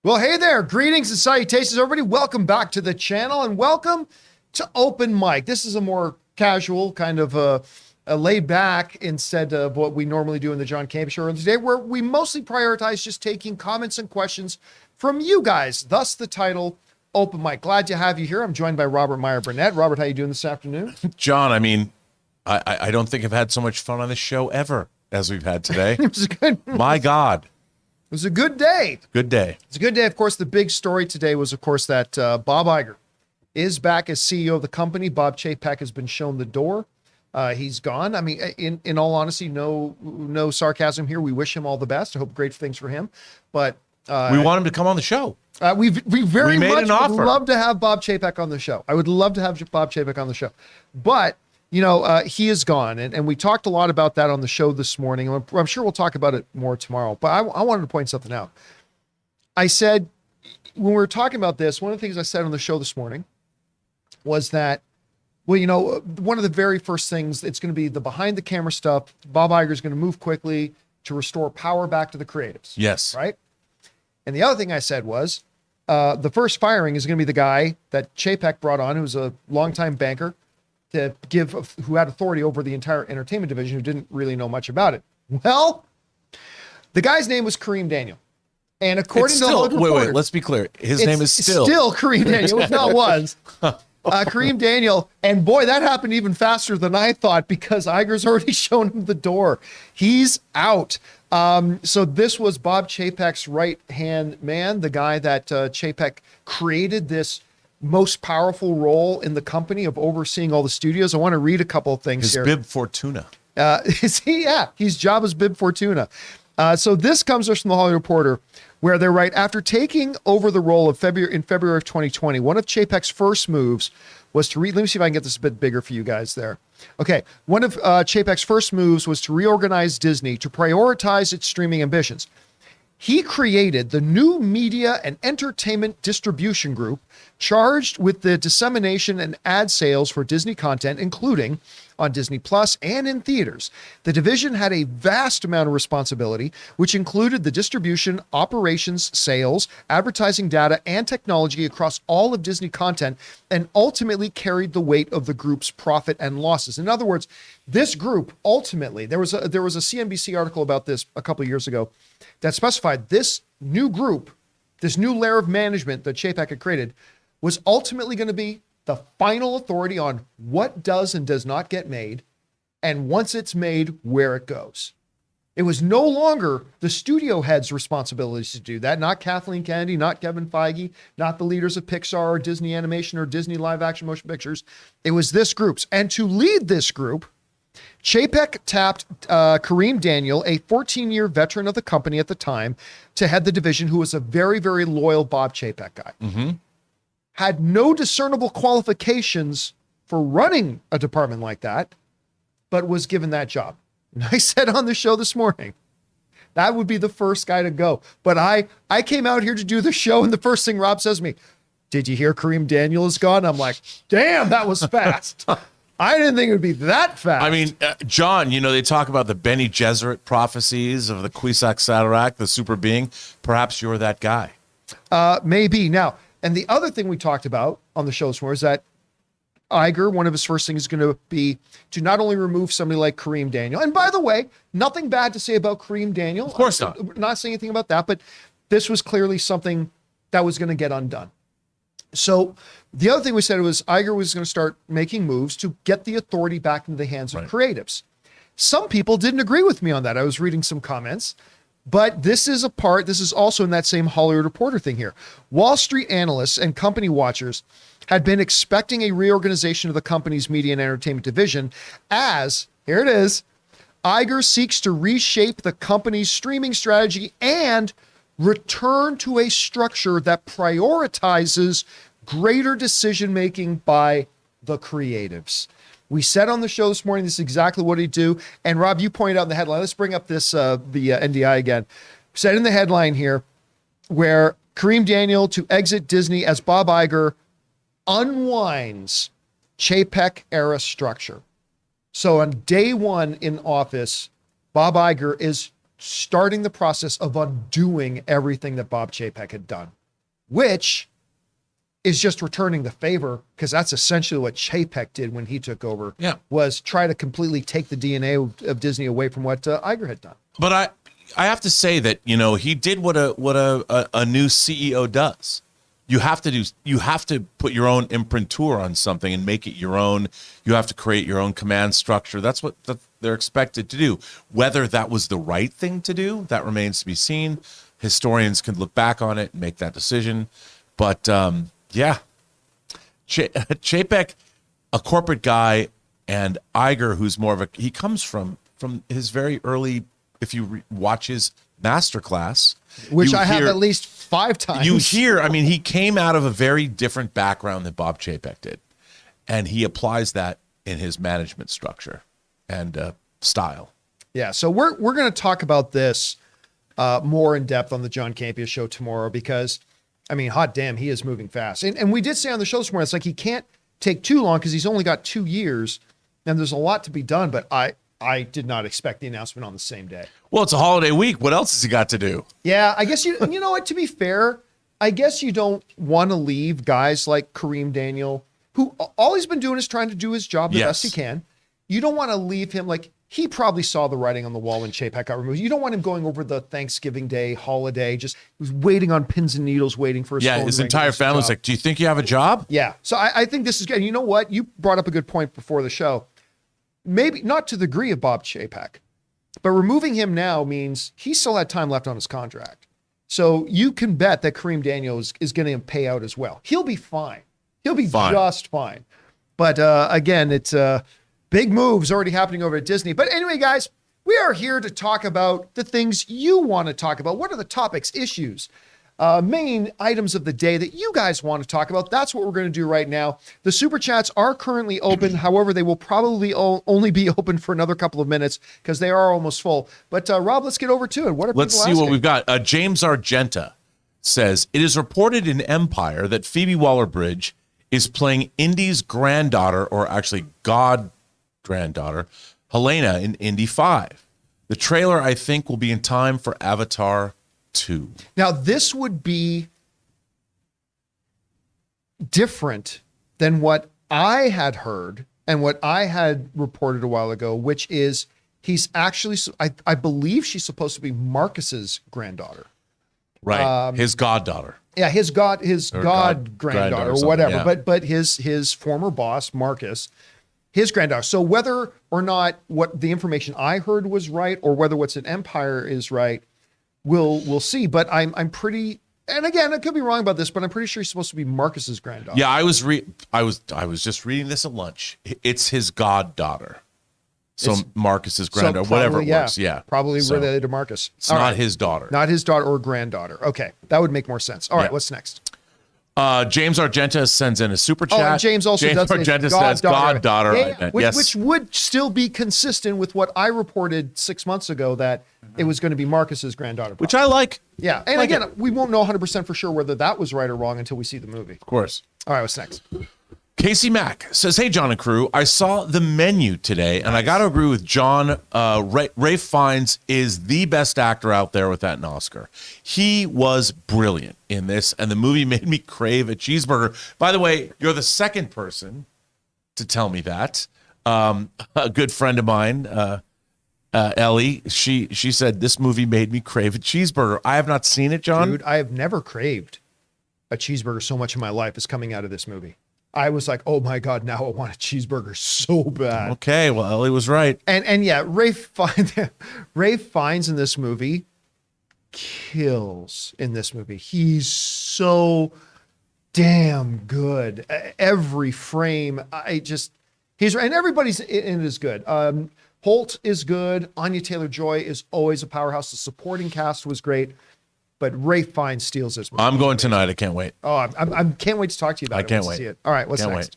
Well, hey there. Greetings and salutations, everybody. Welcome back to the channel and welcome to Open Mic. This is a more casual, kind of a laid back instead of what we normally do in the John Campea Show today, where we mostly prioritize just taking comments and questions from you guys. Thus the title, Open Mic. Glad to have you here. I'm joined by Robert Meyer-Burnett. Robert, how you doing this afternoon? John, I mean, I don't think I've had so much fun on this show ever as we've had today. It was good. My God. It was a good day. Good day. It's a good day. Of course, the big story today was, of course, that Bob Iger is back as CEO of the company. Bob Chapek has been shown the door. He's gone. I mean, in all honesty, no sarcasm here. We wish him all the best. I hope great things for him. But we want him to come on the show. We very much would love to have Bob Chapek on the show. I would love to have Bob Chapek on the show. But, you know, he is gone. And we talked a lot about that on the show this morning. I'm sure we'll talk about it more tomorrow. But I wanted to point something out. I said, when we were talking about this, one of the things I said on the show this morning was that, well, you know, one of the very first things, it's going to be the behind the camera stuff. Bob Iger is going to move quickly to restore power back to the creatives. Yes. Right? And the other thing I said was, the first firing is going to be the guy that Chapek brought on, who's a longtime banker, who had authority over the entire entertainment division, who didn't really know much about it. Well, the guy's name was Kareem Daniel. And according to the Hollywood Reporter, wait, let's be clear. His name is still Kareem Daniel. It was. Kareem Daniel. And boy, that happened even faster than I thought, because Iger's already shown him the door. He's out. So this was Bob Chapek's right-hand man, the guy that Chapek created this most powerful role in the company of overseeing all the studios. I want to read a couple of things here. His bib Fortuna. Is he? Yeah, he's Jabba's bib Fortuna. So this comes from the Hollywood Reporter, where they write, after taking over the role in February of 2020, one of Chapek's first moves was to let me see if I can get this a bit bigger for you guys there. Okay, one of Chapek's first moves was to reorganize Disney to prioritize its streaming ambitions. He created the new media and entertainment distribution group charged with the dissemination and ad sales for Disney content, including on Disney Plus and in theaters. The division had a vast amount of responsibility, which included the distribution, operations, sales, advertising data, and technology across all of Disney content, and ultimately carried the weight of the group's profit and losses. In other words, this group ultimately, there was a CNBC article about this a couple of years ago that specified this new group, this new layer of management that Chapek had created, was ultimately going to be the final authority on what does and does not get made, and once it's made, where it goes. It was no longer the studio head's responsibility to do that, not Kathleen Kennedy, not Kevin Feige, not the leaders of Pixar or Disney Animation or Disney Live Action Motion Pictures. It was this group's. And to lead this group, Chapek tapped Kareem Daniel, a 14-year veteran of the company at the time, to head the division, who was a very, very loyal Bob Chapek guy. Mm-hmm. Had no discernible qualifications for running a department like that, but was given that job. And I said on the show this morning, that would be the first guy to go. But I came out here to do the show, and the first thing Rob says to me, did you hear Kareem Daniel is gone? I'm like, damn, that was fast. I didn't think it would be that fast. I mean, John, you know, they talk about the Bene Gesserit prophecies of the Kwisatz Haderach, the super being. Perhaps you're that guy. Maybe. Now, and the other thing we talked about on the show this morning is that Iger, one of his first things is going to be to not only remove somebody like Kareem Daniel, and by the way, nothing bad to say about Kareem Daniel. Of course not. I'm not saying anything about that, but this was clearly something that was going to get undone. So the other thing we said was Iger was going to start making moves to get the authority back into the hands of creatives. Some people didn't agree with me on that. I was reading some comments. But this is also in that same Hollywood Reporter thing here. Wall Street analysts and company watchers had been expecting a reorganization of the company's media and entertainment division as, here it is, Iger seeks to reshape the company's streaming strategy and return to a structure that prioritizes greater decision-making by the creatives. We said on the show this morning, this is exactly what he'd do. And Rob, you pointed out in the headline, let's bring up this, the NDI again. We said in the headline here, where Kareem Daniel to exit Disney as Bob Iger unwinds Chapek era structure. So on day one in office, Bob Iger is starting the process of undoing everything that Bob Chapek had done, which is just returning the favor, because that's essentially what Chapek did when he took over. Yeah. Was try to completely take the DNA of Disney away from what Iger had done. But I have to say that, he did what a new CEO does. You have to put your own imprimatur on something and make it your own. You have to create your own command structure. That's what they're expected to do. Whether that was the right thing to do, that remains to be seen. Historians can look back on it and make that decision. But yeah, Chapek, a corporate guy, and Iger, who's more of he comes from his very early. If you watch his masterclass, which I have at least 5 times, you hear. I mean, he came out of a very different background than Bob Chapek did, and he applies that in his management structure and style. Yeah, so we're going to talk about this more in depth on the John Campea Show tomorrow, because, I mean, hot damn, he is moving fast. And we did say on the show this morning, it's like he can't take too long because he's only got 2 years, and there's a lot to be done. But I did not expect the announcement on the same day. Well, it's a holiday week. What else has he got to do? Yeah, I guess you know what, to be fair, I guess you don't want to leave guys like Kareem Daniel, who all he's been doing is trying to do his job the best he can. You don't want to leave him, like, he probably saw the writing on the wall when Chapek got removed. You don't want him going over the Thanksgiving Day holiday, just he was waiting on pins and needles, waiting for his phone his ring entire family's like, do you think you have a job? Yeah. So I think this is good. You know what? You brought up a good point before the show. Maybe not to the degree of Bob Chapek, but removing him now means he still had time left on his contract. So you can bet that Kareem Daniel is going to pay out as well. He'll be fine. He'll be just fine. But again, it's big moves already happening over at Disney. But anyway, guys, we are here to talk about the things you want to talk about. What are the topics, issues, main items of the day that you guys want to talk about? That's what we're going to do right now. The super chats are currently open. However, they will probably only be open for another couple of minutes because they are almost full. But Rob, let's get over to it. What are Let's see what we've got. James Argenta says, it is reported in Empire that Phoebe Waller-Bridge is playing Indy's granddaughter, or actually god-granddaughter, Helena, in Indy 5. The trailer, I think, will be in time for Avatar 2. Now, this would be different than what I had heard and what I had reported a while ago, which is he's actually, I believe she's supposed to be Marcus's granddaughter. Right. His goddaughter. Yeah, his god granddaughter or whatever. Yeah. But his former boss, Marcus, his granddaughter. So whether or not what the information I heard was right, or whether what's in Empire is right, we'll see. But I'm pretty, and again, I could be wrong about this, but I'm pretty sure he's supposed to be Marcus's granddaughter. Yeah, I was just reading this at lunch. It's his goddaughter. So Marcus's granddaughter, whatever it was. Yeah. Probably related to Marcus. It's not his daughter. Not his daughter or granddaughter. Okay. That would make more sense. All right, what's next? James Argenta sends in a super chat. And James also does Argenta says goddaughter. Yeah. Which would still be consistent with what I reported 6 months ago, that it was going to be Marcus's granddaughter. Which I like. Yeah. And again, we won't know 100% for sure whether that was right or wrong until we see the movie. Of course. All right, what's next? Casey Mack says, hey, John and crew, I saw The Menu today, and I got to agree with John. Ralph Fiennes is the best actor out there without an Oscar. He was brilliant in this, and the movie made me crave a cheeseburger. By the way, you're the second person to tell me that. A good friend of mine, Ellie, she said, this movie made me crave a cheeseburger. I have not seen it, John. Dude, I have never craved a cheeseburger so much in my life as coming out of this movie. I was like, oh my God, now I want a cheeseburger so bad. Okay, well, Ellie was right. And yeah, Ralph Fiennes in this movie kills in this movie. He's so damn good. Every frame, he's right. And everybody's in it is good. Holt is good. Anya Taylor-Joy is always a powerhouse. The supporting cast was great. But Ralph Fiennes steals this movie. I'm going tonight. I can't wait. Oh, I can't wait to talk to you about it. I can't wait. See it. All right, what's next?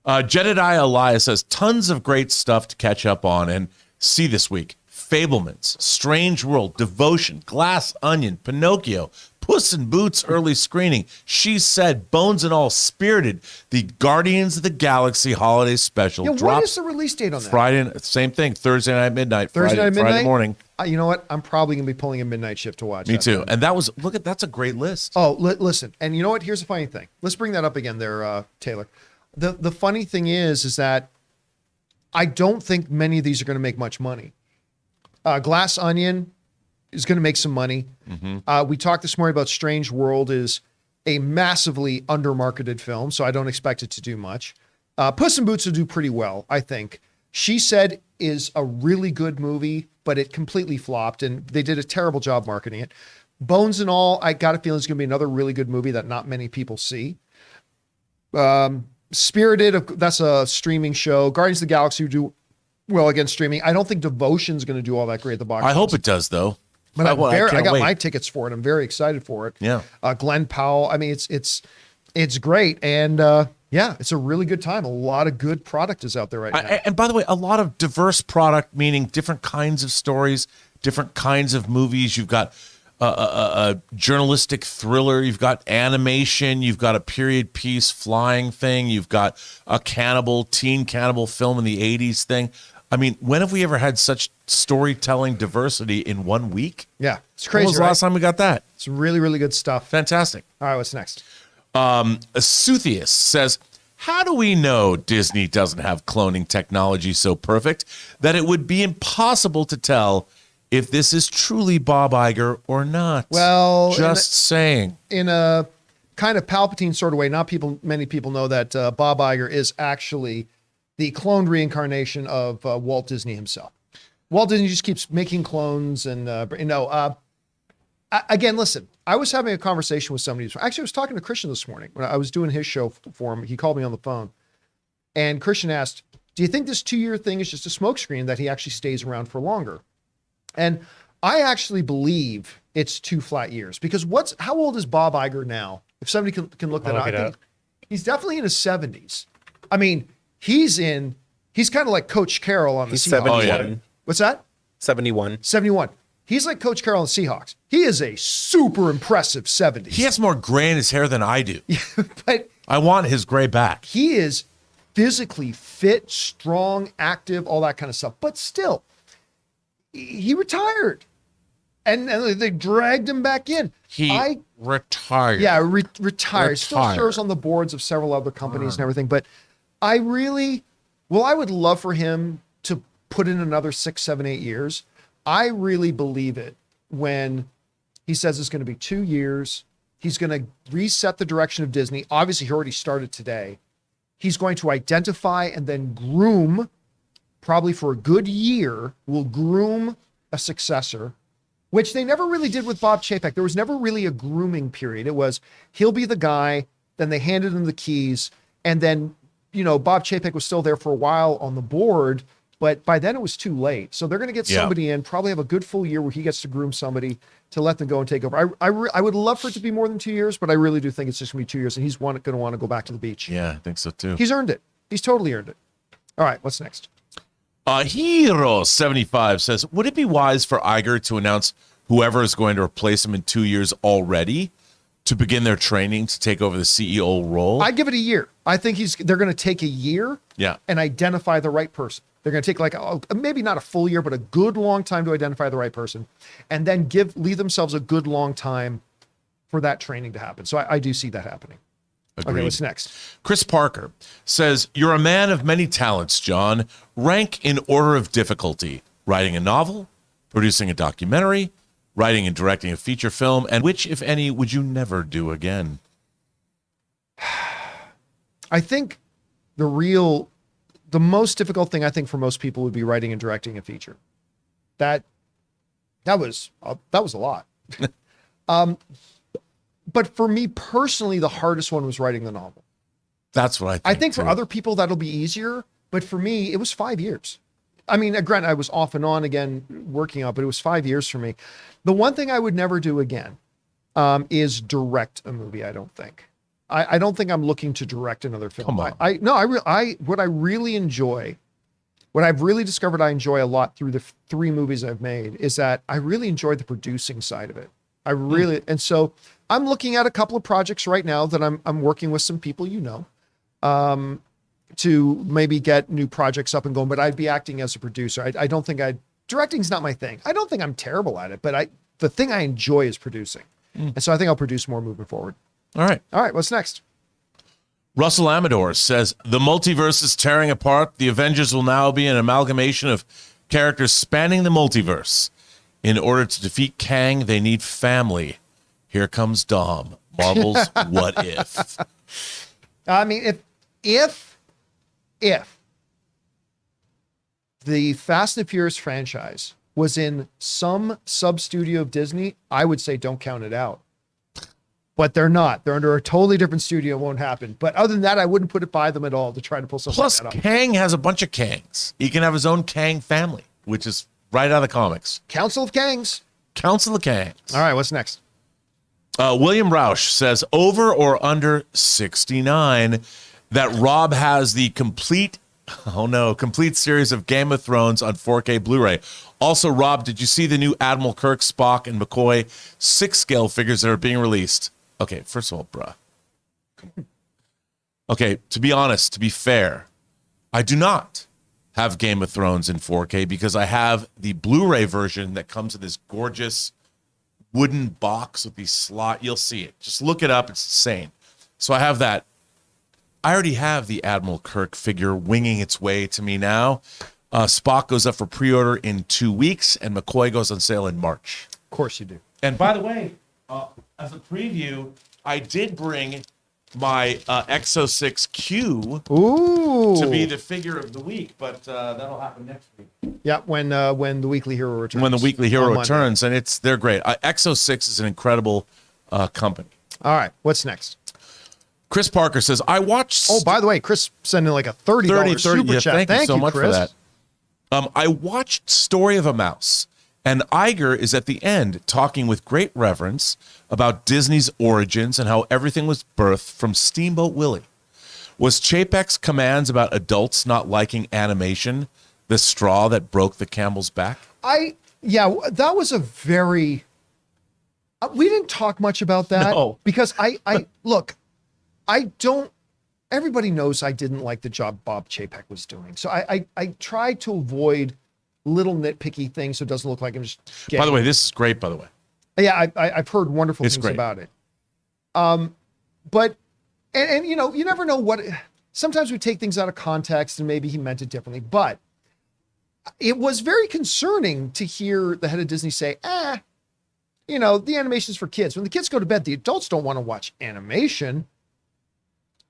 Jedediah Elias says, tons of great stuff to catch up on and see this week. Fablemans, Strange World, Devotion, Glass Onion, Pinocchio, Puss in Boots early screening. She said, bones and all, spirited. The Guardians of the Galaxy holiday special. Yeah, what is the release date on that? Friday, same thing, Thursday night, midnight. Friday morning. You know what? I'm probably going to be pulling a midnight shift to watch. Me too. And that's a great list. Oh, listen. And you know what? Here's the funny thing. Let's bring that up again there, Taylor. The funny thing is that I don't think many of these are going to make much money. Glass Onion is going to make some money. Mm-hmm. We talked this morning about Strange World is a massively undermarketed film, so I don't expect it to do much. Puss in Boots will do pretty well, I think. She Said is a really good movie, but it completely flopped, and they did a terrible job marketing it. Bones and All, I got a feeling it's going to be another really good movie that not many people see. Spirited, that's a streaming show. Guardians of the Galaxy do well against streaming. I don't think Devotion's going to do all that great at the box office. I hope it does, though. But I got my tickets for it. I'm very excited for it. Yeah. Glenn Powell. I mean, it's great. And yeah, it's a really good time. A lot of good product is out there right now. And by the way, a lot of diverse product, meaning different kinds of stories, different kinds of movies. You've got a journalistic thriller. You've got animation. You've got a period piece flying thing. You've got a teen cannibal film in the 80s thing. I mean, when have we ever had such storytelling diversity in 1 week? Yeah, it's crazy. When was the last time we got that? It's really, really good stuff. Fantastic. All right, what's next? Suthius says, how do we know Disney doesn't have cloning technology so perfect that it would be impossible to tell if this is truly Bob Iger or not? Well, just saying. In a kind of Palpatine sort of way, many people know that Bob Iger is actually the cloned reincarnation of Walt Disney himself. Walt Disney just keeps making clones and, again, listen, I was having a conversation with somebody. Actually, I was talking to Christian this morning when I was doing his show for him. He called me on the phone and Christian asked, do you think this 2-year thing is just a smokescreen that he actually stays around for longer? And I actually believe it's 2 flat years because how old is Bob Iger now? If somebody can look that up, I think he's definitely in his 70s. I mean, he's kind of like Coach Carroll on the Seahawks. 71. Oh, yeah. What's that? 71. 71. He's like Coach Carroll on the Seahawks. He is a super impressive 70s. He has more gray in his hair than I do. But I want his gray back. he is physically fit, strong, active, all that kind of stuff. But still, he retired. And they dragged him back in. Retired. Yeah, retired. Still serves on the boards of several other companies and everything. But I would love for him to put in another 6, 7, 8 years. I really believe it when he says it's going to be 2 years. He's going to reset the direction of Disney. Obviously, he already started today. He's going to identify and then groom, probably for a good year, will groom a successor, which they never really did with Bob Chapek. There was never really a grooming period. It was, he'll be the guy, then they handed him the keys, and then, Bob Chapek was still there for a while on the board, but by then it was too late. So they're going to get somebody in, probably have a good full year where he gets to groom somebody to let them go and take over. I would love for it to be more than 2 years, but I really do think it's just going to be 2 years, and he's going to want to go back to the beach. Yeah, I think so too. He's earned it. He's totally earned it. All right, what's next? Hero75 says, would it be wise for Iger to announce whoever is going to replace him in 2 years already to begin their training to take over the CEO role? I'd give it a year. I think they're going to take a year and identify the right person. They're going to take maybe not a full year, but a good long time to identify the right person, and then leave themselves a good long time for that training to happen. So I do see that happening. Agreed. Okay, what's next? Chris Parker says, you're a man of many talents, John. Rank in order of difficulty: writing a novel, producing a documentary, writing and directing a feature film, and which, if any, would you never do again? I think the most difficult thing I think for most people would be writing and directing a feature. That was a lot. But for me personally, the hardest one was writing the novel. That's what I think for other people that'll be easier, but for me it was 5 years. I mean, granted, I was off and on again working out, but it was 5 years for me. The one thing I would never do again is direct a movie. I don't think. I don't think I'm looking to direct another film. Come on. What I really enjoy, what I've really discovered I enjoy a lot through the 3 movies I've made is that I really enjoy the producing side of it. I really, and so I'm looking at a couple of projects right now that I'm working with some people, to maybe get new projects up and going, but I'd be acting as a producer. I don't think directing's not my thing. I don't think I'm terrible at it, but the thing I enjoy is producing. And so I think I'll produce more moving forward. All right. What's next? Russell Amador says, the multiverse is tearing apart. The Avengers will now be an amalgamation of characters spanning the multiverse. In order to defeat Kang, they need family. Here comes Dom. Marvel's What If. I mean, if the Fast and Furious franchise was in some sub-studio of Disney, I would say don't count it out. But they're not. They're under a totally different studio. It won't happen. But other than that, I wouldn't put it by them at all to try to pull something Plus, like that up. Kang has a bunch of Kangs. He can have his own Kang family, which is right out of the comics. Council of Kangs. Council of Kangs. All right, what's next? William Roush says, over or under 69, that Rob has the complete series of Game of Thrones on 4K Blu-ray. Also, Rob, did you see the new Admiral Kirk, Spock, and McCoy 6-scale figures that are being released? Okay, first of all, bruh. Okay, to be honest, to be fair, I do not have Game of Thrones in 4K because I have the Blu-ray version that comes in this gorgeous wooden box with these slot. You'll see it. Just look it up. It's insane. So I have that. I already have the Admiral Kirk figure winging its way to me now. Spock goes up for pre-order in 2 weeks, and McCoy goes on sale in March. Of course you do. And by the way, as a preview, I did bring my Exo-6Q to be the figure of the week, but that'll happen next week. Yeah, when the Weekly Hero returns. When the Weekly Hero returns, and they're great. Exo-6 is an incredible company. All right, what's next? Chris Parker says, I watched... Oh, by the way, Chris sent in like a $30 super chat. Thank you so much Chris. for that. I watched Story of a Mouse, and Iger is at the end talking with great reverence about Disney's origins and how everything was birthed from Steamboat Willie. Was Chapek's commands about adults not liking animation the straw that broke the camel's back? That was a very... we didn't talk much about that. No. Because look, everybody knows I didn't like the job Bob Chapek was doing. So I tried to avoid little nitpicky things so it doesn't look like I'm just getting... By the way, this is great, by the way. Yeah, I've heard wonderful things great. about it. But you never know what... Sometimes we take things out of context and maybe he meant it differently. But it was very concerning to hear the head of Disney say, the animation's for kids. When the kids go to bed, the adults don't want to watch animation.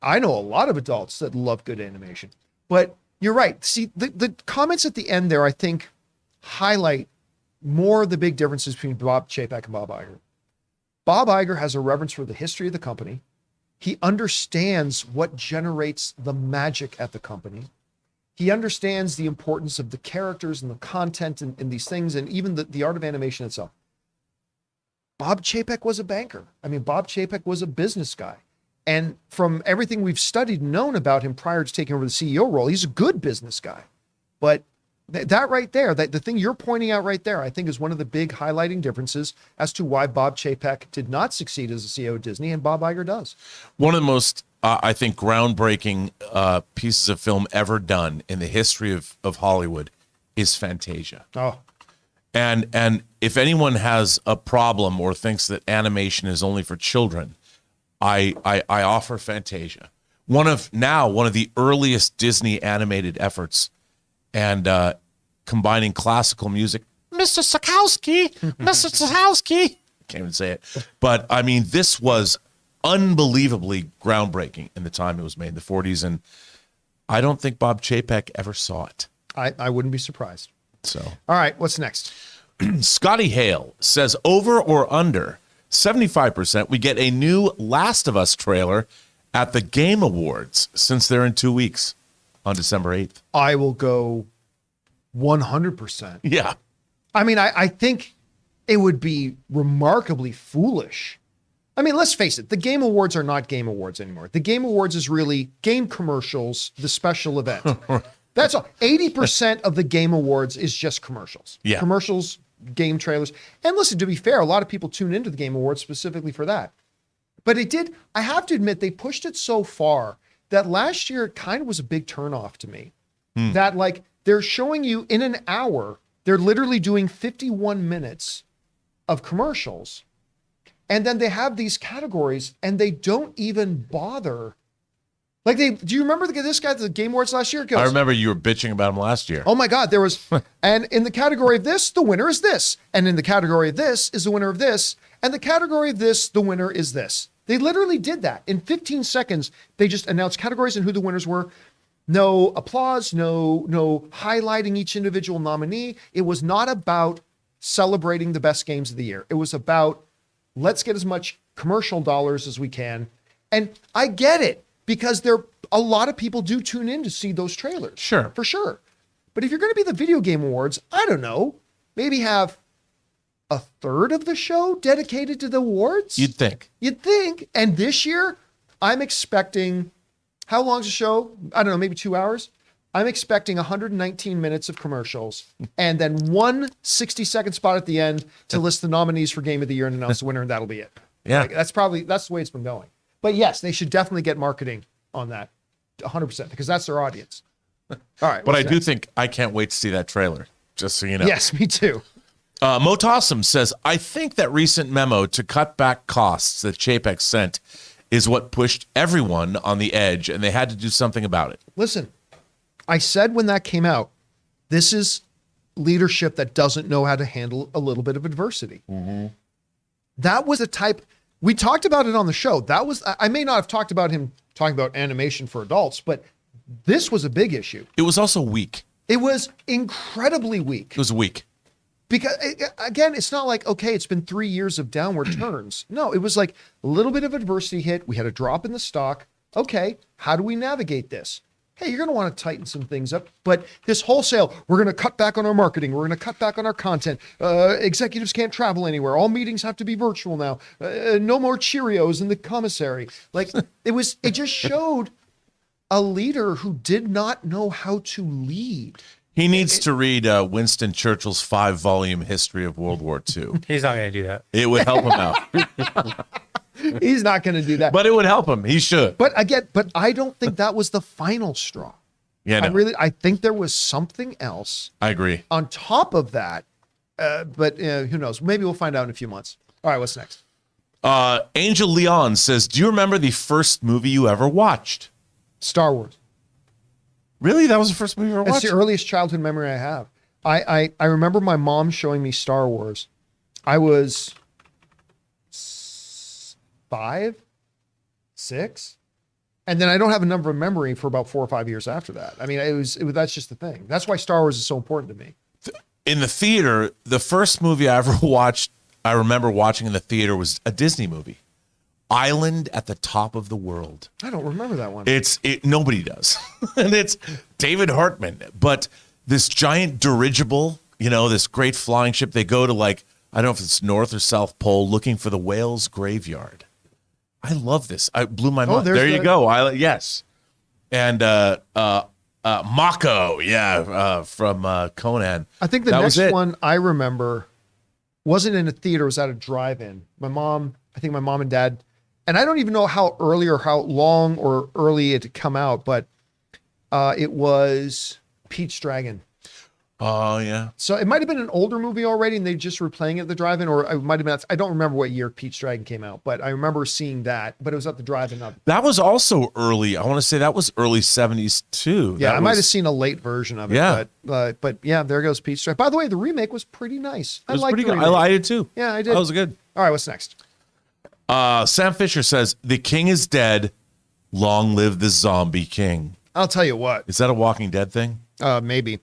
I know a lot of adults that love good animation, but you're right. See, the comments at the end there, I think, highlight more of the big differences between Bob Chapek and Bob Iger. Bob Iger has a reverence for the history of the company. He understands what generates the magic at the company. He understands the importance of the characters and the content and these things, and even the art of animation itself. Bob Chapek was a banker. I mean, Bob Chapek was a business guy. And from everything we've studied and known about him prior to taking over the CEO role, he's a good business guy. But that right there, the thing you're pointing out right there, I think is one of the big highlighting differences as to why Bob Chapek did not succeed as a CEO of Disney and Bob Iger does. One of the most, I think, groundbreaking pieces of film ever done in the history of Hollywood is Fantasia. Oh. And if anyone has a problem or thinks that animation is only for children, I offer Fantasia. One of the earliest Disney animated efforts, and combining classical music. Mr. Sakowski, Mr. Sakowski. Can't even say it. But I mean, this was unbelievably groundbreaking in the time it was made in the 40s. And I don't think Bob Chapek ever saw it. I wouldn't be surprised. So, all right, what's next? Scotty Hale says, over or under 75%, we get a new Last of Us trailer at the Game Awards, since they're in 2 weeks on December 8th. I will go 100%. Yeah. I mean, I think it would be remarkably foolish. I mean, let's face it, the Game Awards are not Game Awards anymore. The Game Awards is really game commercials, the special event. That's all. 80% of the Game Awards is just commercials. Yeah. Commercials game trailers. And listen, to be fair, a lot of people tune into the Game Awards specifically for that. But I have to admit, they pushed it so far that last year it kind of was a big turnoff to me. That like they're showing you in an hour, they're literally doing 51 minutes of commercials. And then they have these categories and they don't even bother. Like do you remember this guy at the Game Awards last year? I remember you were bitching about him last year. Oh my God, there was, and in the category of this, the winner is this. And in the category of this is the winner of this. And the category of this, the winner is this. They literally did that. In 15 seconds, they just announced categories and who the winners were. No applause, no highlighting each individual nominee. It was not about celebrating the best games of the year. It was about, let's get as much commercial dollars as we can. And I get it, because a lot of people do tune in to see those trailers. Sure. For sure. But if you're going to be the Video Game Awards, I don't know, maybe have a third of the show dedicated to the awards? You'd think. And this year, I'm expecting, how long's the show? I don't know, maybe 2 hours. I'm expecting 119 minutes of commercials and then one 60-second spot at the end to list the nominees for Game of the Year and announce the winner, and that'll be it. Yeah. Like, that's the way it's been going. But yes, they should definitely get marketing on that 100% because that's their audience. All right. But I do think I can't wait to see that trailer, just so you know. Yes, me too. Motossum says, I think that recent memo to cut back costs that Chapek sent is what pushed everyone on the edge, and they had to do something about it. Listen, I said when that came out, this is leadership that doesn't know how to handle a little bit of adversity. Mm-hmm. That was a type, we talked about it on the show. I may not have talked about him talking about animation for adults, but this was a big issue. It was also weak. It was incredibly weak. It was weak. Because again, it's not like, okay, it's been 3 years of downward turns. No, it was like a little bit of adversity hit. We had a drop in the stock. Okay, how do we navigate this? Hey, you're going to want to tighten some things up, but this wholesale, we're going to cut back on our marketing. We're going to cut back on our content. Executives can't travel anywhere. All meetings have to be virtual now. No more Cheerios in the commissary. Like it just showed a leader who did not know how to lead. He needs to read Winston Churchill's 5-volume history of World War II. He's not going to do that. It would help him out. He's not going to do that. But it would help him. He should. But I don't think that was the final straw. Yeah, no. I think there was something else. I agree. On top of that, but who knows? Maybe we'll find out in a few months. All right, what's next? Angel Leon says, do you remember the first movie you ever watched? Star Wars. Really? That was the first movie you ever watched? That's the earliest childhood memory I have. I remember my mom showing me Star Wars. I was 5, 6, and then I don't have a number of memory for about 4 or 5 years after that. I mean, that's just the thing. That's why Star Wars is so important to me. In the theater, the first movie I ever watched, I remember watching in the theater, was a Disney movie, Island at the Top of the World. I don't remember that one. Nobody does, and it's David Hartman. But this giant dirigible, this great flying ship. They go to I don't know if it's North or South Pole, looking for the whale's graveyard. I love this. I blew my mind. There you go. Yes. And Mako, from Conan. I think the next one I remember wasn't in a theater, it was at a drive-in. I think my mom and dad, and I don't even know how early or how long or early it had come out, but it was Pete's Dragon. Oh, yeah. So it might have been an older movie already, and they just were playing it at the drive-in, or it might have been, I don't remember what year Pete's Dragon came out, but I remember seeing that, but it was at the drive-in. That was also early. I want to say that was early 70s too. Yeah, I might have seen a late version of it. Yeah. But yeah, there goes Pete's Dragon. By the way, the remake was pretty nice. It was pretty good. I did too. Yeah, I did. That was good. All right, what's next? Sam Fisher says, the king is dead. Long live the zombie king. I'll tell you what. Is that a Walking Dead thing? Maybe.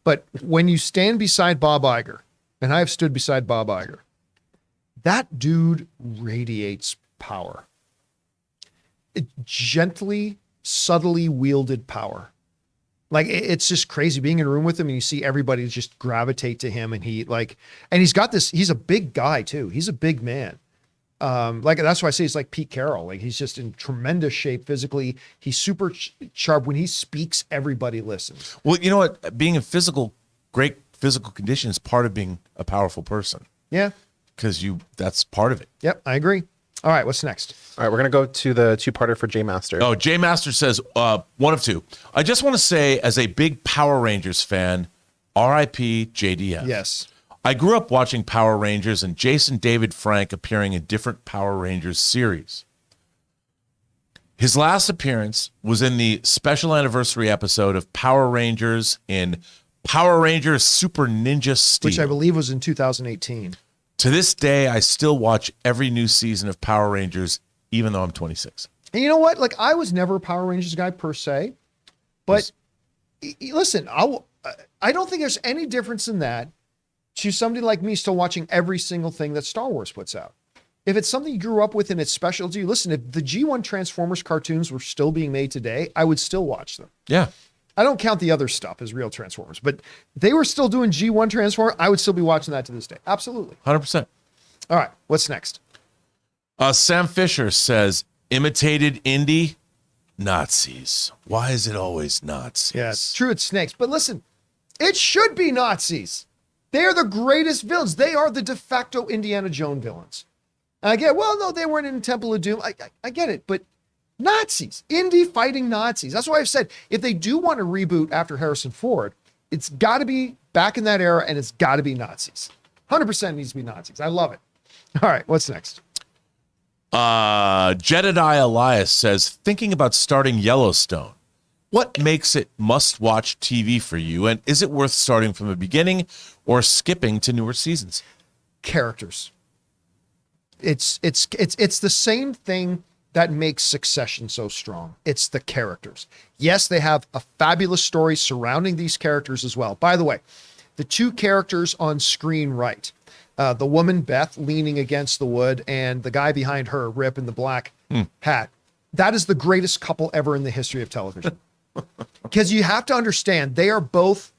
But when you stand beside Bob Iger, and I've stood beside Bob Iger, that dude radiates power. Gently, subtly wielded power. Like, it's just crazy being in a room with him and you see everybody just gravitate to him, and he's got this, he's a big guy too. He's a big man. That's why I say he's like Pete Carroll. Like, he's just in tremendous shape physically. He's super sharp. When he speaks, everybody listens. Well, you know what? Being in great physical condition is part of being a powerful person. Yeah. Because that's part of it. Yep, I agree. All right, what's next? All right, we're going to go to the two-parter for J Master. Oh, J Master says, one of two. I just want to say, as a big Power Rangers fan, R.I.P. JDF. Yes. I grew up watching Power Rangers and Jason David Frank appearing in different Power Rangers series. His last appearance was in the special anniversary episode of Power Rangers in Power Rangers Super Ninja Steel, Which I believe was in 2018. To this day, I still watch every new season of Power Rangers, even though I'm 26. And you know what? Like, I was never a Power Rangers guy per se, but listen, I don't think there's any difference in that to somebody like me still watching every single thing that Star Wars puts out. If it's something you grew up with and it's special to you, listen, if the G1 Transformers cartoons were still being made today, I would still watch them. Yeah. I don't count the other stuff as real Transformers, but they were still doing G1 Transformers. I would still be watching that to this day. Absolutely. 100%. All right. What's next? Sam Fisher says, imitated indie Nazis. Why is it always Nazis? Yeah, it's true. It's snakes. But listen, it should be Nazis. They are the greatest villains. They are the de facto Indiana Jones villains. And I get, well, no, they weren't in Temple of Doom. I get it, but Nazis, indie fighting Nazis. That's why I've said, if they do want to reboot after Harrison Ford, it's got to be back in that era and it's got to be Nazis. 100% needs to be Nazis. I love it. All right, what's next? Jedediah Elias says, thinking about starting Yellowstone. What makes it must-watch TV for you? And is it worth starting from the beginning or skipping to newer seasons? Characters. It's the same thing that makes Succession so strong. It's the characters. Yes, they have a fabulous story surrounding these characters as well. By the way, the two characters on screen right, the woman, Beth, leaning against the wood, and the guy behind her, Rip, in the black hat, that is the greatest couple ever in the history of television. Because you have to understand, they are both,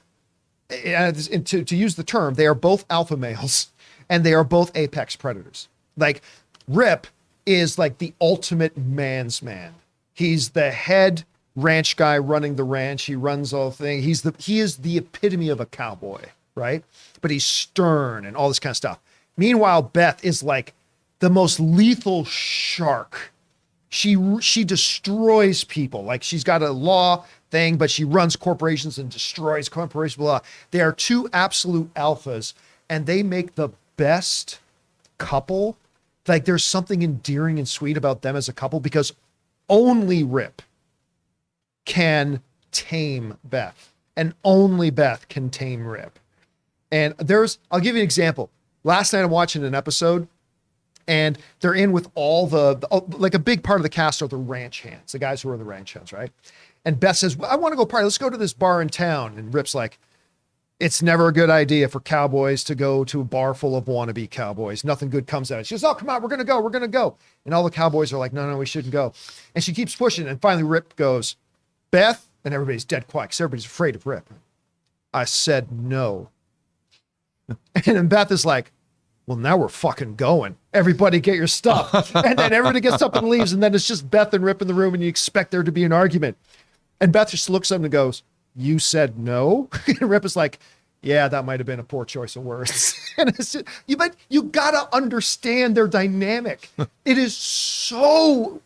to use the term, they are both alpha males, and they are both apex predators. Like, Rip is like the ultimate man's man. He's the head ranch guy running the ranch. He runs all the thing. He is the epitome of a cowboy, right? But he's stern and all this kind of stuff. Meanwhile, Beth is like the most lethal shark. She destroys people. Like, she's got a law thing, but she runs corporations and destroys corporations. Blah. They are two absolute alphas, and they make the best couple. Like, there's something endearing and sweet about them as a couple because only Rip can tame Beth and only Beth can tame Rip. And I'll give you an example. Last night I'm watching an episode and they're in with all like a big part of the cast are the ranch hands, the guys who are the ranch hands, right? And Beth says, well, I want to go party. Let's go to this bar in town. And Rip's like, it's never a good idea for cowboys to go to a bar full of wannabe cowboys. Nothing good comes out of it. She goes, oh, come on, we're going to go. And all the cowboys are like, no, we shouldn't go. And she keeps pushing. And finally Rip goes, Beth, and everybody's dead quiet because everybody's afraid of Rip. I said no. And then Beth is like, well, now we're fucking going. Everybody get your stuff. And then everybody gets up and leaves. And then it's just Beth and Rip in the room and you expect there to be an argument. And Beth just looks at him and goes, you said no? And Rip is like, yeah, that might have been a poor choice of words. And it's just, but you gotta understand their dynamic. It is so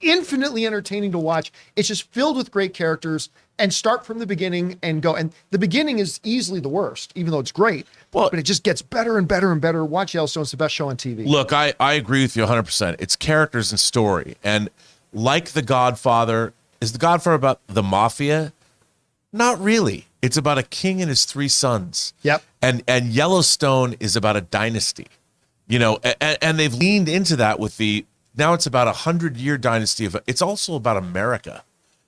infinitely entertaining to watch. It's just filled with great characters, and start from the beginning and go. And the beginning is easily the worst, even though it's great. Well, but it just gets better and better and better. Watch Yellowstone. It's the best show on TV. Look, I agree with you 100%. It's characters and story. And like The Godfather, is The Godfather about the mafia? Not really. It's about a king and his three sons. Yep. And Yellowstone is about a dynasty. You know, and they've leaned into that with now it's about 100-year dynasty it's also about America.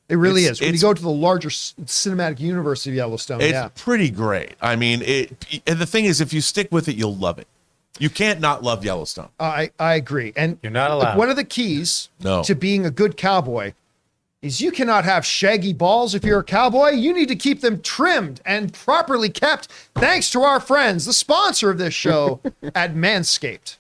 It really is. When you go to the larger cinematic universe of Yellowstone, it's pretty great. I mean, and the thing is, if you stick with it, you'll love it. You can't not love Yellowstone. I agree. And you're not allowed. One of the keys to being a good cowboy is you cannot have shaggy balls if you're a cowboy. You need to keep them trimmed and properly kept, thanks to our friends, the sponsor of this show at Manscaped.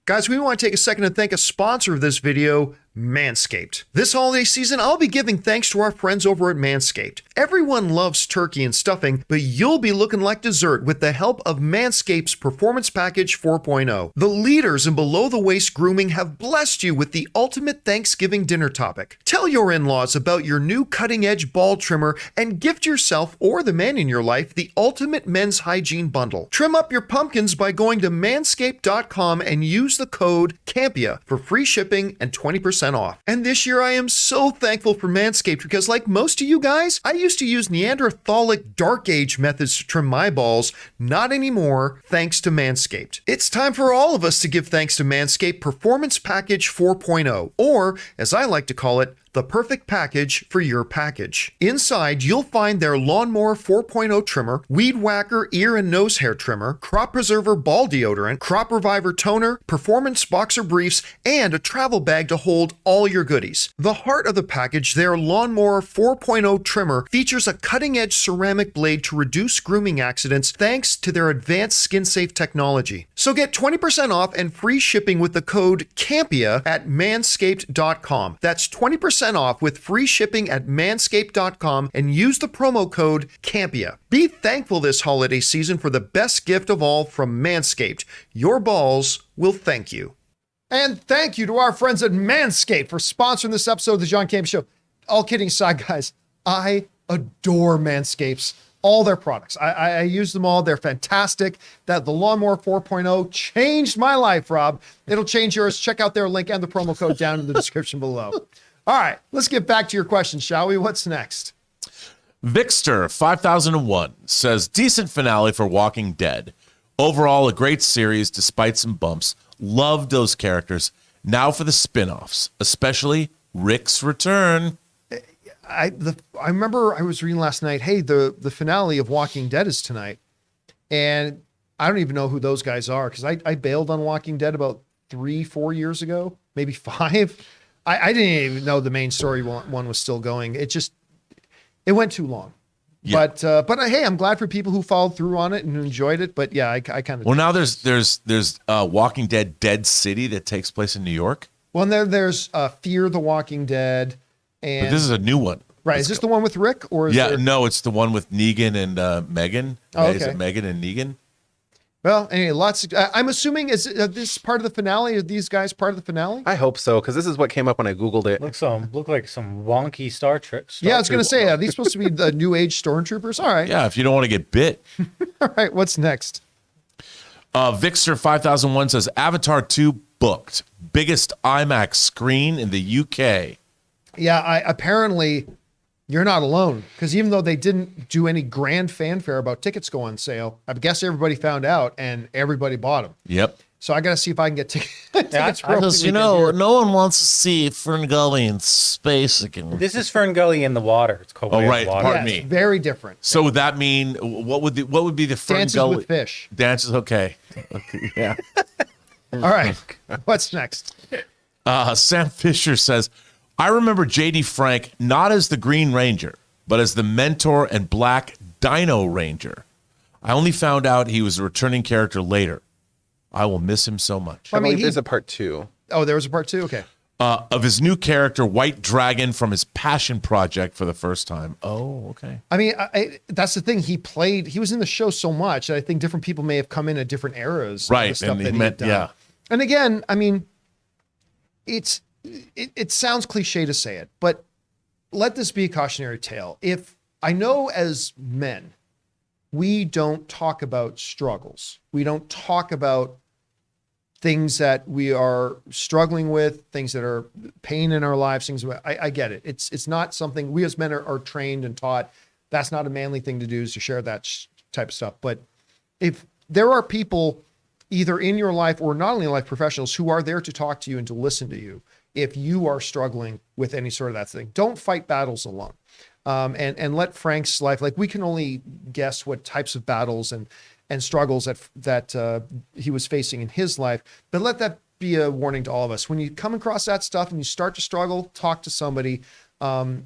Guys, we want to take a second to thank a sponsor of this video, Manscaped. This holiday season, I'll be giving thanks to our friends over at Manscaped. Everyone loves turkey and stuffing, but you'll be looking like dessert with the help of Manscaped's Performance Package 4.0. The leaders in below-the-waist grooming have blessed you with the ultimate Thanksgiving dinner topic. Tell your in-laws about your new cutting-edge ball trimmer and gift yourself or the man in your life the ultimate men's hygiene bundle. Trim up your pumpkins by going to manscaped.com and use the code CAMPEA for free shipping and 20% off. And this year I am so thankful for Manscaped because like most of you guys, I used to use Neanderthalic Dark Age methods to trim my balls. Not anymore, thanks to Manscaped. It's time for all of us to give thanks to Manscaped Performance Package 4.0, or as I like to call it, the perfect package for your package. Inside, you'll find their Lawnmower 4.0 trimmer, Weed Whacker ear and nose hair trimmer, Crop Preserver ball deodorant, Crop Reviver toner, Performance boxer briefs, and a travel bag to hold all your goodies. The heart of the package, their Lawnmower 4.0 trimmer, features a cutting-edge ceramic blade to reduce grooming accidents thanks to their advanced skin-safe technology. So get 20% off and free shipping with the code CAMPEA at manscaped.com. That's 20% off with free shipping at manscaped.com and use the promo code CAMPEA. Be thankful this holiday season for the best gift of all from Manscaped. Your balls will thank you. And thank you to our friends at Manscaped for sponsoring this episode of the John Campea Show. All kidding aside, guys, I adore Manscaped's all their products. I use them all. They're fantastic. The Lawnmower 4.0 changed my life, Rob. It'll change yours. Check out their link and the promo code down in the description below. All right, let's get back to your questions, shall we? What's next? Victor 5001 says, decent finale for Walking Dead. Overall, a great series despite some bumps. Loved those characters. Now for the spin-offs, especially Rick's return. I remember I was reading last night, hey, the finale of Walking Dead is tonight. And I don't even know who those guys are because I bailed on Walking Dead about 3-4 years ago, maybe 5. I didn't even know the main story one was still going. It went too long. Yeah. But hey, I'm glad for people who followed through on it and who enjoyed it. But yeah, I kind of. Well, now there's Walking Dead Dead City that takes place in New York. Well, and there's Fear the Walking Dead, and but this is a new one. Right? Is this the one with Rick or? No, it's the one with Negan and Megan. Oh, okay. Is it Megan and Negan? Well, anyway, lots. I'm assuming is this part of the finale? Are these guys part of the finale? I hope so, because this is what came up when I Googled it. Look like some wonky Star Trek. Yeah, I was going to say, are these supposed to be the new age stormtroopers? All right. Yeah, if you don't want to get bit. All right, what's next? Vixter 5001 says, Avatar 2 booked. Biggest IMAX screen in the UK. Yeah, apparently you're not alone, because even though they didn't do any grand fanfare about tickets go on sale, I guess everybody found out and everybody bought them. Yep. So I got to see if I can get tickets. Because, no one wants to see Ferngully in space again. This is Ferngully in the water. It's called Oh, right. water. Pardon me. Very different. So would that mean what would be the Ferngully? Dances with fish. Dances. Okay. Yeah. All right. What's next? Sam Fisher says, I remember J.D. Frank not as the Green Ranger, but as the mentor and Black Dino Ranger. I only found out he was a returning character later. I will miss him so much. I mean, there's a part 2. Oh, there was a part 2? Okay. Of his new character, White Dragon, from his Passion Project for the first time. Oh, okay. I mean, that's the thing. He was in the show so much that I think different people may have come in at different eras. Right. Of the stuff And that he meant, done. yeah. And again, I mean, it sounds cliche to say it, but let this be a cautionary tale. If I know as men, we don't talk about struggles. We don't talk about things that we are struggling with, things that are pain in our lives, things. I get it. It's not something we as men are trained and taught. That's not a manly thing to do, is to share that type of stuff. But if there are people either in your life or not only life professionals who are there to talk to you and to listen to you, if you are struggling with any sort of that thing, don't fight battles alone. And let Frank's life, like we can only guess what types of battles and struggles that he was facing in his life, but let that be a warning to all of us. When you come across that stuff and you start to struggle, talk to somebody,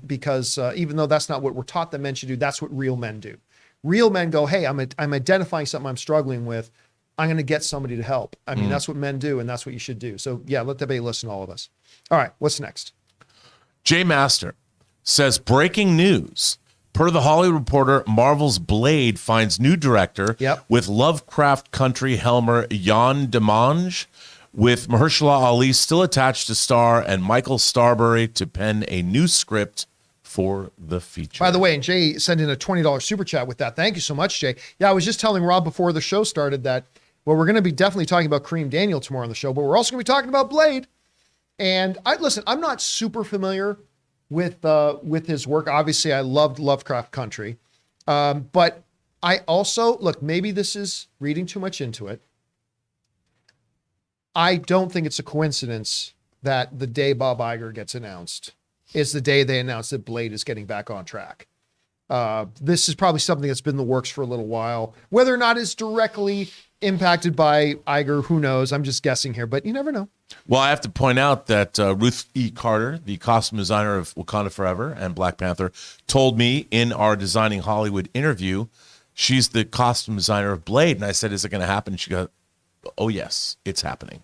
because even though that's not what we're taught that men should do, that's what real men do. Real men go, hey, I'm identifying something I'm struggling with. I'm going to get somebody to help. I mean, that's what men do, and that's what you should do. So yeah, let that be a listen to all of us. All right, what's next? Jay Master says, breaking news. Per the Hollywood Reporter, Marvel's Blade finds new director with Lovecraft Country helmer Jan Demange, with Mahershala Ali still attached to star and Michael Starbury to pen a new script for the feature. By the way, and Jay sent in a $20 super chat with that. Thank you so much, Jay. Yeah, I was just telling Rob before the show started that, well, we're going to be definitely talking about Kareem Daniel tomorrow on the show, but we're also going to be talking about Blade. And I'm not super familiar with his work. Obviously, I loved Lovecraft Country. But I also, look, maybe this is reading too much into it. I don't think it's a coincidence that the day Bob Iger gets announced is the day they announce that Blade is getting back on track. This is probably something that's been in the works for a little while. Whether or not it's directly impacted by Iger, who knows? I'm just guessing here, but you never know. Well, I have to point out that Ruth E. Carter, the costume designer of Wakanda Forever and Black Panther, told me in our Designing Hollywood interview, she's the costume designer of Blade. And I said, is it going to happen? She goes, oh, yes, it's happening.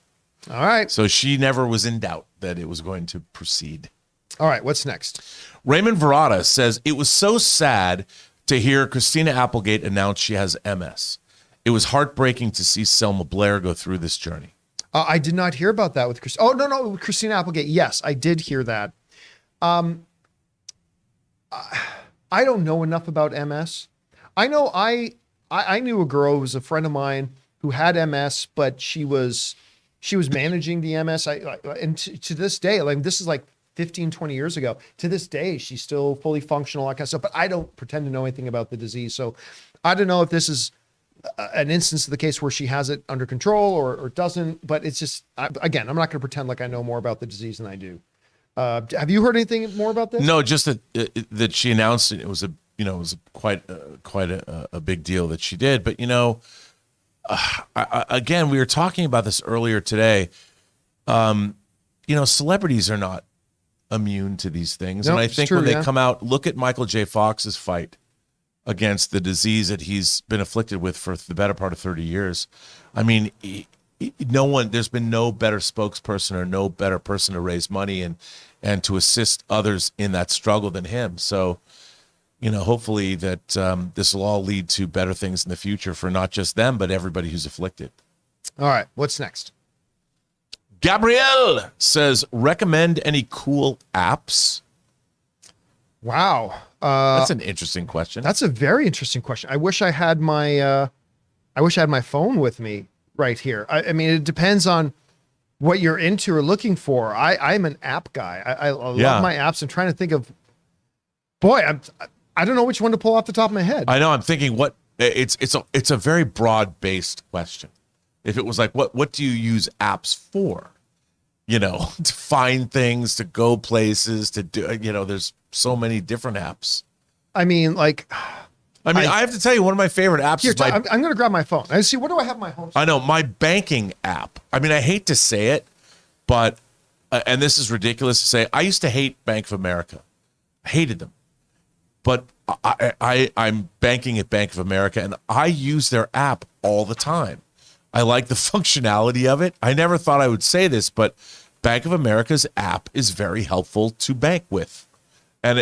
All right. So she never was in doubt that it was going to proceed. All right, what's next? Raymond Verrata says, it was so sad to hear Christina Applegate announce she has MS. It was heartbreaking to see Selma Blair go through this journey. I did not hear about that with Christina. Oh, no, with Christina Applegate. Yes, I did hear that. I don't know enough about MS. I know I knew a girl who was a friend of mine who had MS, but she was managing the MS. And to this day, like this is like 15, 20 years ago. To this day, she's still fully functional, that kind of stuff. But I don't pretend to know anything about the disease. So I don't know if this is an instance of the case where she has it under control or doesn't. But it's just, again, I'm not going to pretend like I know more about the disease than I do. Have you heard anything more about this? No, just that she announced it. It was quite a big deal that she did. But again, we were talking about this earlier today. Celebrities are not immune to these things. Nope, and I think true, when they come out, look at Michael J. Fox's fight against the disease that he's been afflicted with for the better part of 30 years. I mean, there's been no better spokesperson or no better person to raise money and to assist others in that struggle than him. So, hopefully that this will all lead to better things in the future for not just them, but everybody who's afflicted. All right, what's next? Gabrielle says, recommend any cool apps? Wow. That's an interesting question. That's a very interesting question. I wish I had my phone with me right here. I mean, it depends on what you're into or looking for. I'm an app guy. I love my apps. I'm trying to think of, I don't know which one to pull off the top of my head. I know. I'm thinking it's a very broad based question. If it was like, what do you use apps for? To find things, to go places, to do, there's so many different apps. I mean, I have to tell you, one of my favorite apps is I'm going to grab my phone. I see, what do I have my home? I know, my banking app. I mean, I hate to say it, but, and this is ridiculous to say, I used to hate Bank of America. I hated them. But I'm banking at Bank of America, and I use their app all the time. I like the functionality of it. I never thought I would say this, but Bank of America's app is very helpful to bank with. And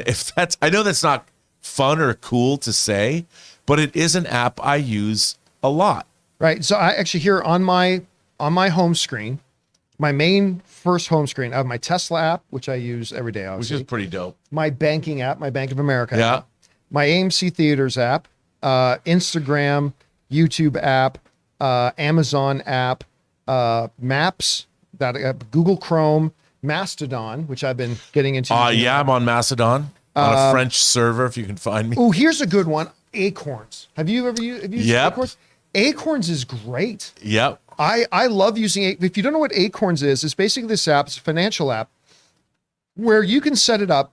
I know that's not fun or cool to say, but it is an app I use a lot. Right. So I actually here on my home screen, my main first home screen, I have my Tesla app, which I use every day, obviously. Which is pretty dope. My banking app, my Bank of America app, my AMC Theaters app, Instagram, YouTube app, Amazon app, Maps, Google Chrome, Mastodon, which I've been getting into. I'm on Mastodon on a French server, if you can find me. Oh, here's a good one. Acorns. Have you ever used Acorns? Acorns is great. Yep. I love using it. If you don't know what Acorns is, it's basically this app. It's a financial app where you can set it up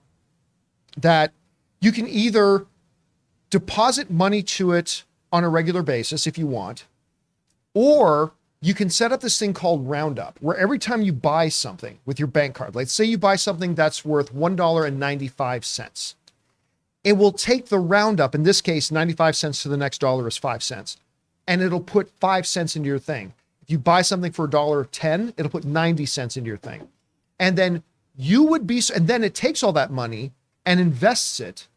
that you can either deposit money to it on a regular basis if you want, or you can set up this thing called Roundup, where every time you buy something with your bank card, let's say you buy something that's worth $1.95, it will take the roundup, in this case, 95 cents to the next dollar is 5 cents, and it'll put 5 cents into your thing. If you buy something for $1.10, it'll put 90 cents into your thing. And then and then it takes all that money and invests it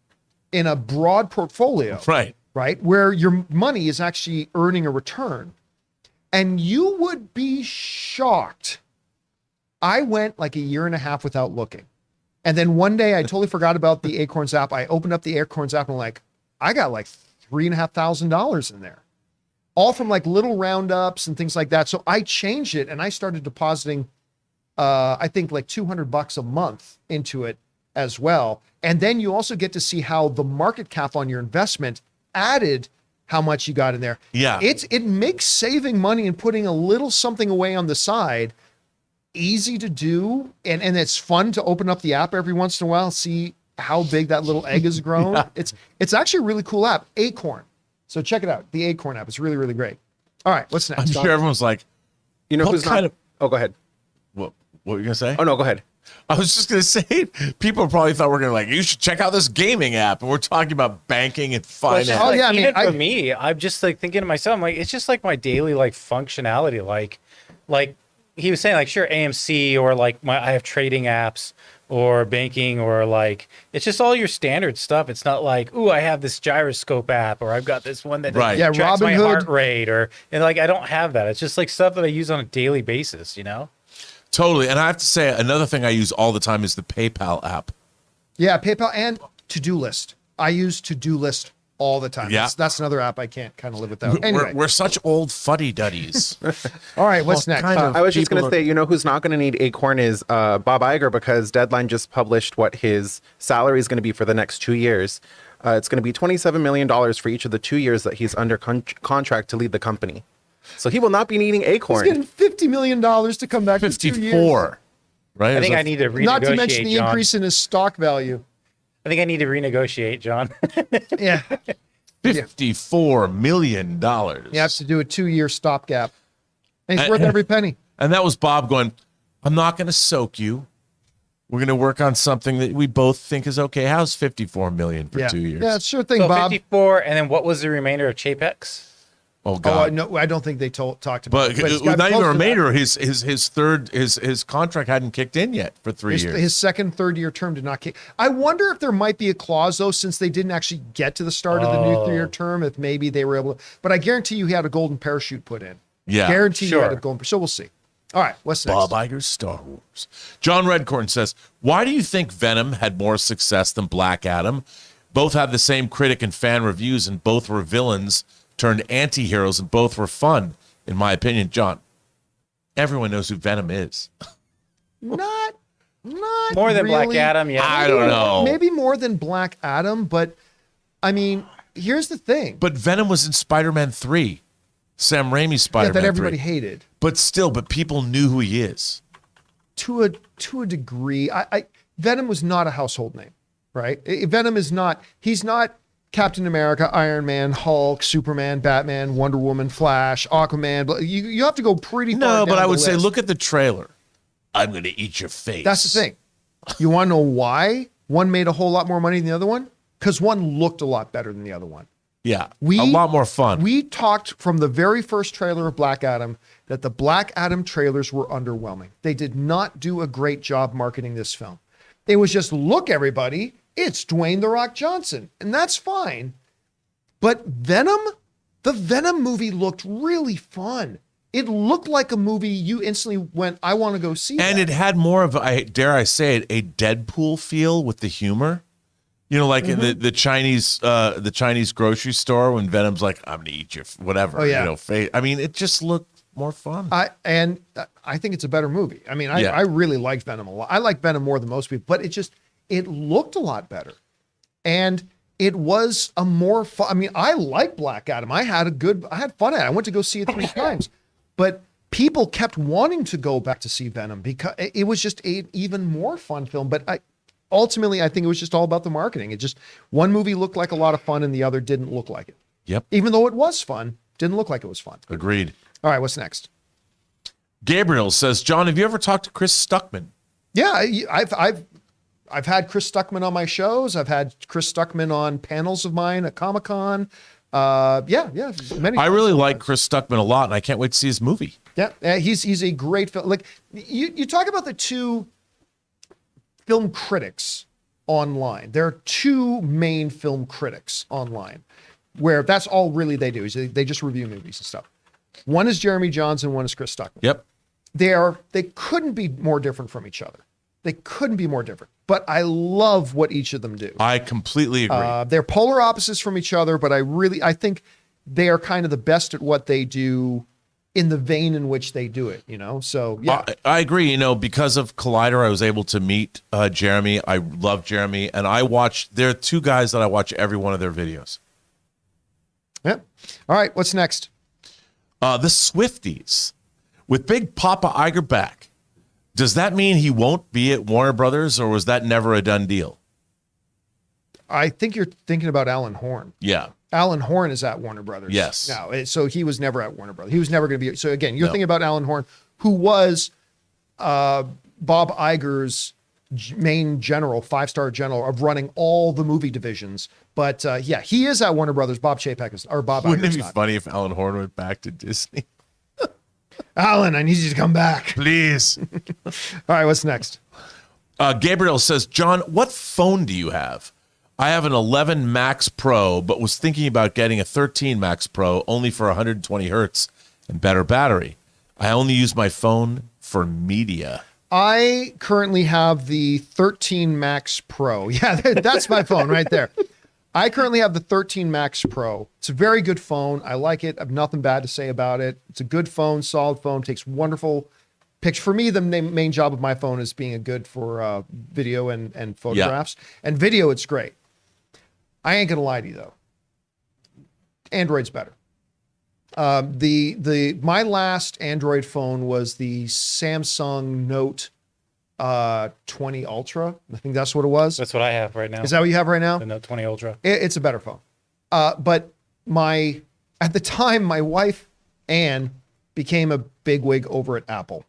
in a broad portfolio, Right. right, where your money is actually earning a return. And you would be shocked. I went like a year and a half without looking. And then one day I totally forgot about the Acorns app. I opened up the Acorns app and I'm like, I got like $3,500 in there, all from like little roundups and things like that. So I changed it and I started depositing, I think like $200 a month into it as well. And then you also get to see how the market cap on your investment added how much you got in there. Yeah. It makes saving money and putting a little something away on the side easy to do. And it's fun to open up the app every once in a while, see how big that little egg has grown. Yeah. It's actually a really cool app, Acorn. So check it out. The Acorn app. It's really, really great. All right, what's next? I'm sure everyone's like, You know What who's kind not? Oh, go ahead. what were you going to say? Oh no, go ahead. I was just going to say, people probably thought we're going to like, you should check out this gaming app. And we're talking about banking and Well, it's finance. just Oh, like, yeah, I mean, even for me, I'm just like thinking to myself, I'm like, it's just like my daily like functionality. Like he was saying, like, sure, AMC or like I have trading apps or banking or like, it's just all your standard stuff. It's not like, ooh, I have this gyroscope app or I've got this one that Right. Yeah, tracks my Robinhood. heart rate and like, I don't have that. It's just like stuff that I use on a daily basis, you know? Totally. And I have to say, another thing I use all the time is the PayPal app. Yeah, PayPal and To-Do List. I use To-Do List all the time. Yeah. That's another app I can't kind of live without. Anyway, We're such old fuddy-duddies. all right, what's Well, next? kind of. I was just People going to say, you know who's not going to need Acorn is Bob Iger, because Deadline just published what his salary is going to be for the next 2 years. It's going to be $27 million for each of the 2 years that he's under contract to lead the company. So he will not be needing He's Acorn. getting $50 million to come back in 2 years. 54. Right? I think Is I that- need to renegotiate, Not to mention the John. increase in his stock value. I think I need to renegotiate, John. Yeah. $54 million. You have to do a 2-year stopgap. And it's worth every penny. And that was Bob going, I'm not going to soak you. We're going to work on something that we both think is okay. How's $54 million for Yeah. 2 years? Yeah, sure thing, So Bob. 54, and then what was the remainder of Chapeks? Oh, Oh, God. no, I don't think they talked about But it. It's got not even close a to that. remainder. His contract hadn't kicked in yet for 3 years. His second, third-year term did not kick. I wonder if there might be a clause, though, since they didn't actually get to the start of the new 3-year term, if maybe they were able to. But I guarantee you he had a golden parachute put in. Yeah. Guarantee you had a Sure. golden. So we'll see. All right, what's next? Bob Iger's Star Wars. John Redcorn says, why do you think Venom had more success than Black Adam? Both had the same critic and fan reviews, and both were villains turned anti-heroes, and both were fun, in my opinion. John, everyone knows who Venom is. Not More than Black really. Adam, yeah. I don't know. Maybe more than Black Adam, but I mean, here's the thing. But Venom was in Spider-Man 3. Sam Raimi's Yeah, Spider-Man that everybody 3. hated But still, people knew who he is. to a degree. Venom was not a household name, right? Venom is not. He's not Captain America, Iron Man, Hulk, Superman, Batman, Wonder Woman, Flash, Aquaman. You have to go pretty far. No, but down I the would say, list. look at the trailer. I'm going to eat your face. That's the thing. You want to know why one made a whole lot more money than the other one? Because one looked a lot better than the other one. Yeah, a lot more fun. We talked from the very first trailer of Black Adam that the Black Adam trailers were underwhelming. They did not do a great job marketing this film. It was just, look, everybody, it's Dwayne "The Rock" Johnson, and that's fine. But Venom, the Venom movie looked really fun. It looked like a movie you instantly went, I want to go see And that. it had more of, dare I say it, a Deadpool feel with the humor. You know, like in the Chinese grocery store when Venom's like, I'm gonna eat your whatever. Oh, yeah. You know, face. I mean, it just looked more fun. I think it's a better movie. I mean, Yeah. I really like Venom a lot. I like Venom more than most people, but it looked a lot better. And it was a more fun. I mean, I like Black Adam. I had fun at it. I went to go see it 3 times, but people kept wanting to go back to see Venom because it was just an even more fun film. But ultimately, I think it was just all about the marketing. It just, one movie looked like a lot of fun and the other didn't look like it. Yep, Even though it was fun, didn't look like it was fun. agreed. All right, what's next? Gabriel says, John, have you ever talked to Chris Stuckman? Yeah, I've had Chris Stuckman on my shows. I've had Chris Stuckman on panels of mine at Comic-Con. Yeah. Many I really like Chris Stuckman a lot, and I can't wait to see his movie. Yeah, he's a great film. Like you talk about the two film critics online. There are two main film critics online where that's all really they do is they just review movies and stuff. One is Jeremy Jahns and one is Chris Stuckman. Yep. They couldn't be more different from each other. They couldn't be more different, but I love what each of them do. I completely agree. They're polar opposites from each other, but I think they are kind of the best at what they do in the vein in which they do it, So yeah, I agree. Because of Collider, I was able to meet Jeremy. I love Jeremy, and there are two guys that I watch every one of their videos. yeah. All right, what's next? The Swifties with Big Papa Iger back. Does that mean he won't be at Warner Brothers, or was that never a done deal? I think you're thinking about Alan Horn. Yeah. Alan Horn is at Warner Brothers. Yes. No, so he was never at Warner Brothers. He was never going to be. So again, you're No. thinking about Alan Horn, who was Bob Iger's main general, 5-star general of running all the movie divisions. But yeah, he is at Warner Brothers. Bob Chapek is, or Bob Wouldn't Iger's it be not. funny if Alan Horn went back to Disney? Alan, I need you to come back. Please. All right, what's next? Gabriel says, John, what phone do you have? I have an 11 Max Pro, but was thinking about getting a 13 Max Pro only for 120 hertz and better battery. I only use my phone for media. I currently have the 13 Max Pro. Yeah, that's my phone right there. I currently have the 13 Max Pro. It's a very good phone. I like it. I have nothing bad to say about it. It's a good phone, solid phone, takes wonderful pictures. For me, the main job of my phone is being good for video and photographs. And video, it's great. I ain't gonna lie to you though. Android's better. My last Android phone was the Samsung Note 20 Ultra. I think that's what it was. That's what I have right now. Is that what you have right now? The Note 20 Ultra. It's a better phone. But at the time, my wife, Anne, became a bigwig over at Apple.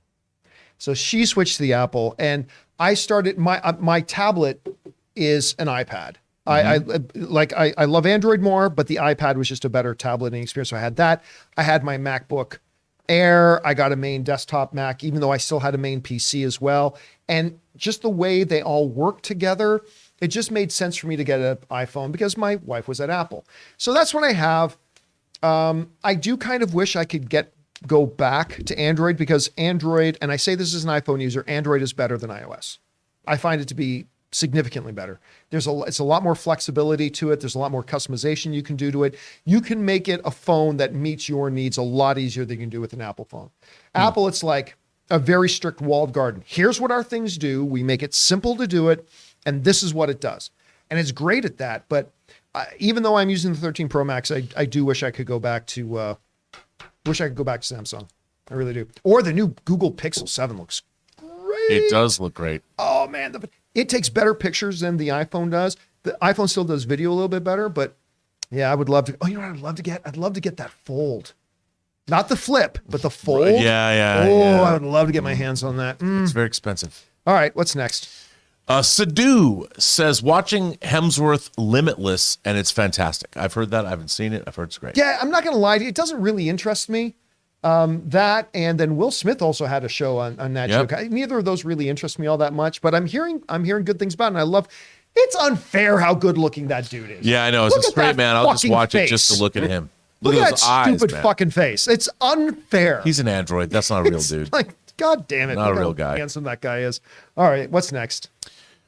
So she switched to the Apple, and I started, my tablet is an iPad. I love Android more, but the iPad was just a better tableting experience. So I had that. I had my MacBook Air. I got a main desktop Mac, even though I still had a main PC as well. And just the way they all work together, it just made sense for me to get an iPhone because my wife was at Apple. So that's what I have. I do kind of wish I could go back to Android because Android, and I say this as an iPhone user, Android is better than iOS. I find it to be significantly better. It's a lot more flexibility to it. There's a lot more customization you can do to it. You can make it a phone that meets your needs a lot easier than you can do with an Apple phone. Apple, it's like a very strict walled garden. Here's what our things do. We make it simple to do it, and this is what it does. And it's great at that. But even though I'm using the 13 Pro Max, I do wish I could go back to Samsung. I really do. Or the new Google Pixel 7 looks great. It does look great. Oh man, it takes better pictures than the iPhone does. The iPhone still does video a little bit better, but yeah, I would love to. Oh, you know what I'd love to get? I'd love to get that fold. Not the flip, but the fold. Yeah. I would love to get my hands on that. It's very expensive. All right, what's next? Sadhu says, watching Hemsworth Limitless, and it's fantastic. I've heard that. I haven't seen it. I've heard it's great. Yeah, I'm not going to lie to you. It doesn't really interest me. That, and then Will Smith also had a show on that show. Neither of those really interest me all that much, but I'm hearing good things about it, and I love. It's unfair how good looking that dude is. Yeah, I know. As a straight man, I'll just watch it just to look at him. Look at those that eyes, stupid man. fucking face. It's unfair. He's an android. That's not a real dude. Like, God damn it. Not a Look real how guy. handsome that guy is. All right, what's next?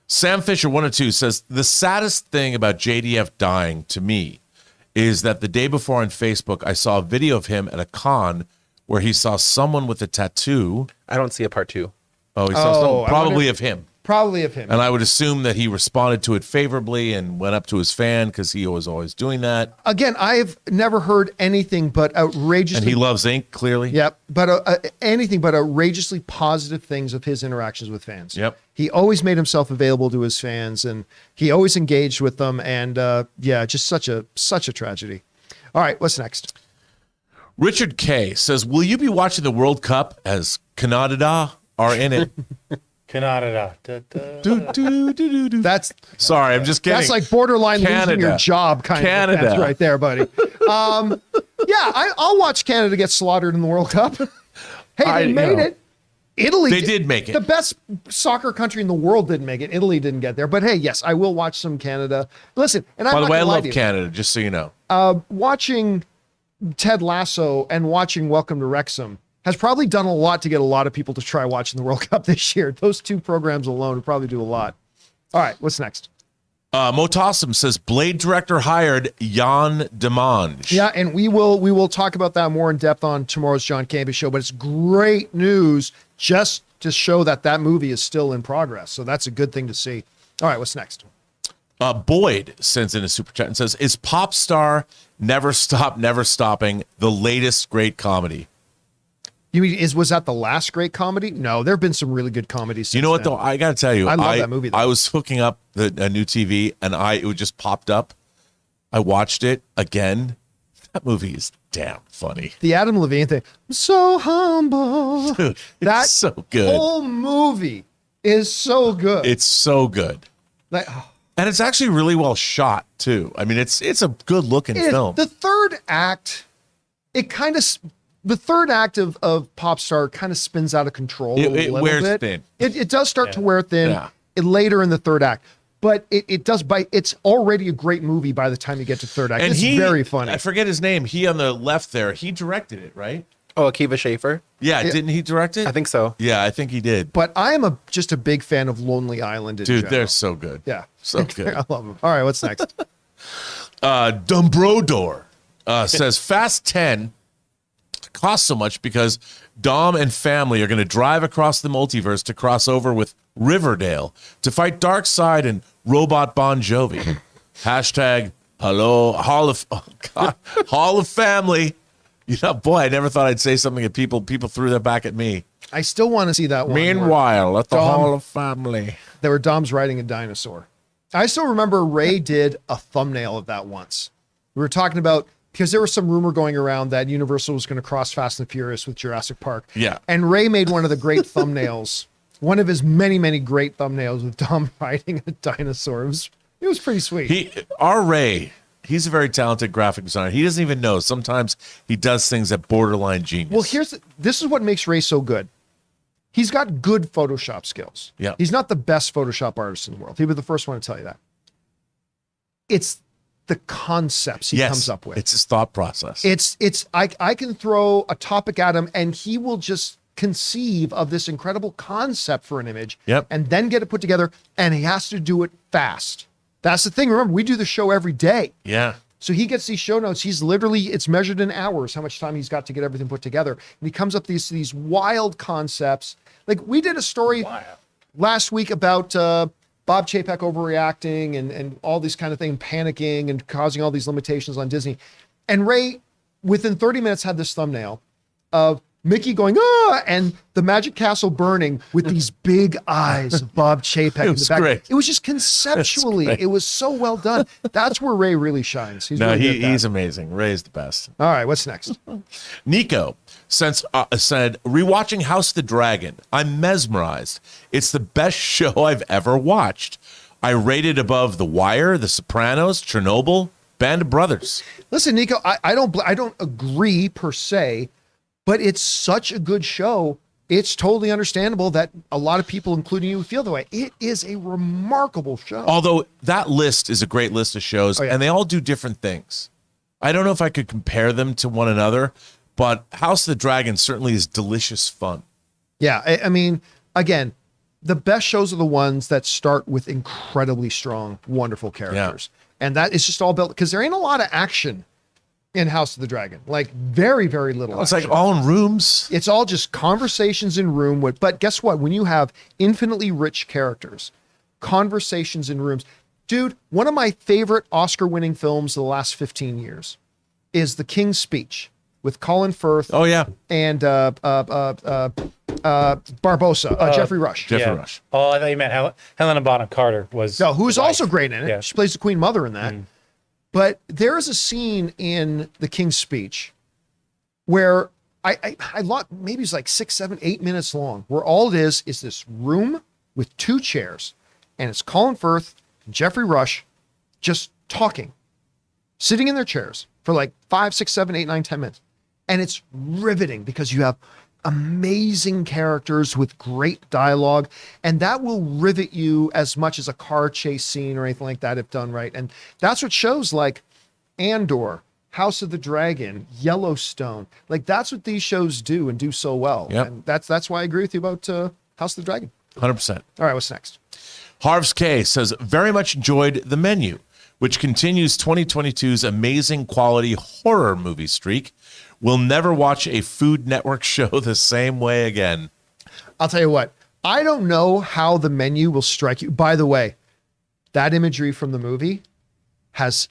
Sam Fisher 102 says, the saddest thing about JDF dying to me is that the day before on Facebook, I saw a video of him at a con where he saw someone with a tattoo. I don't see a part 2. Oh, he saw someone, I probably wonder- of him. Probably of him. And I would assume that he responded to it favorably and went up to his fan because he was always doing that. Again, I've never heard anything but outrageously. And he loves ink, clearly. Yep, but anything but outrageously positive things of his interactions with fans. Yep. He always made himself available to his fans, and he always engaged with them. And just such a tragedy. All right, what's next? Richard K says, will you be watching the World Cup as Canada are in it? Canada. That's Sorry, I'm just kidding. That's like borderline losing Canada. your job kind of offense right there, buddy. I'll watch Canada get slaughtered in the World Cup. Hey, they made it. Italy They did make it. The best soccer country in the world didn't make it. Italy didn't get there. But hey, yes, I will watch some Canada. Listen, and I'm By not the way, I gonna lie love to you. Canada, just so you know. Watching Ted Lasso and watching Welcome to Wrexham has probably done a lot to get a lot of people to try watching the World Cup this year. Those two programs alone would probably do a lot. All right, what's next? Motassim says Blade director hired Jan Demange. Yeah, and we will talk about that more in depth on tomorrow's John Campea Show, but it's great news just to show that that movie is still in progress. So that's a good thing to see. All right, what's next? Boyd sends in a super chat and says, is Pop Star Never Stop, Never Stopping the latest great comedy? You mean was that the last great comedy? No, there have been some really good comedies. You know what, though? I got to tell you, I love that movie, though. I was hooking up a new TV and it just popped up. I watched it again. That movie is damn funny. The Adam Levine thing. I'm so humble. Dude, That it's so good. whole movie is so good. It's so good. Like, And it's actually really well shot, too. I mean, it's a good looking film. the third act, the third act of Pop Star kind of spins out of control a little wears bit. thin. It does start to wear thin Yeah. later in the third act. But it's already a great movie by the time you get to third act. And it's very funny. I forget his name. He on the left there, he directed it, right? Oh, Akiva Schaffer? Yeah, didn't he direct it? I think so. Yeah, I think he did. But I am just a big fan of Lonely Island in Dude, general. they're so good. Yeah. So good. I love them. All right, what's next? Dumbrodor says Fast 10 costs so much because Dom and family are going to drive across the multiverse to cross over with Riverdale to fight Darkseid and Robot Bon Jovi. Hashtag hello Hall of Family. You know, boy, I never thought I'd say something and people threw that back at me. I still want to see that one. where Meanwhile, at the Dom- Hall of Family. There were Dom's riding a dinosaur. I still remember Ray did a thumbnail of that once. We were talking about, because there was some rumor going around that Universal was going to cross Fast and Furious with Jurassic Park. Yeah. And Ray made one of the great thumbnails, one of his many, many great thumbnails with Dom riding a dinosaur. It was pretty sweet. Our Ray, he's a very talented graphic designer. He doesn't even know. Sometimes he does things that borderline genius. Well, this is what makes Ray so good. He's got good Photoshop skills. Yeah. He's not the best Photoshop artist in the world. He'll be the first one to tell you that. It's the concepts he comes up with. It's his thought process. I can throw a topic at him and he will just conceive of this incredible concept for an image. Yep. And then get it put together, and he has to do it fast. That's the thing. Remember, we do the show every day. Yeah. So he gets these show notes. It's measured in hours, how much time he's got to get everything put together. And he comes up with these wild concepts. Like, we did a story last week about Bob Chapek overreacting and all these kind of things, panicking and causing all these limitations on Disney. And Ray, within 30 minutes, had this thumbnail of Mickey going, and the Magic Castle burning with these big eyes of Bob Chapek in the back. great. It was just conceptually, it was so well done. That's where Ray really shines. He's really good at that. He's amazing. Ray's the best. All right, what's next? Nico said, rewatching House of the Dragon, I'm mesmerized. It's the best show I've ever watched. I rate it above The Wire, The Sopranos, Chernobyl, Band of Brothers. Listen, Nico, I don't agree per se, but it's such a good show. It's totally understandable that a lot of people, including you, feel the way. It is a remarkable show. Although that list is a great list of shows, yeah. and they all do different things. I don't know if I could compare them to one another, but House of the Dragon certainly is delicious fun. Yeah, I mean, again, the best shows are the ones that start with incredibly strong, wonderful characters. And that is just all built, because there ain't a lot of action in House of the Dragon. Like, very, very little It's action. like all in rooms. It's all just conversations in room with, but guess what? When you have infinitely rich characters, conversations in rooms, dude, one of my favorite Oscar-winning films of the last 15 years is The King's Speech with Colin Firth Oh, yeah. and Barbosa, Jeffrey Rush. Jeffrey Rush. Oh, I thought you meant Helena Bonham Carter was. No, who's the wife. also great in it. Yeah. She plays the Queen Mother in that. But there is a scene in The King's Speech where I maybe it's like 6, 7, 8 minutes long, where all it is this room with 2 chairs, and it's Colin Firth and Jeffrey Rush just talking, sitting in their chairs for like 5, 6, 7, 8, 9, 10 minutes. And it's riveting because you have amazing characters with great dialogue, and that will rivet you as much as a car chase scene or anything like that if done right. And that's what shows like Andor, House of the Dragon, Yellowstone, like that's what these shows do and do so well. Yep. And that's why I agree with you about House of the Dragon. 100%. All right, what's next? Harv's K says, very much enjoyed The Menu, which continues 2022's amazing quality horror movie streak. We'll never watch a Food Network show the same way again. I'll tell you what, I don't know how The Menu will strike you. By the way, that imagery from the movie has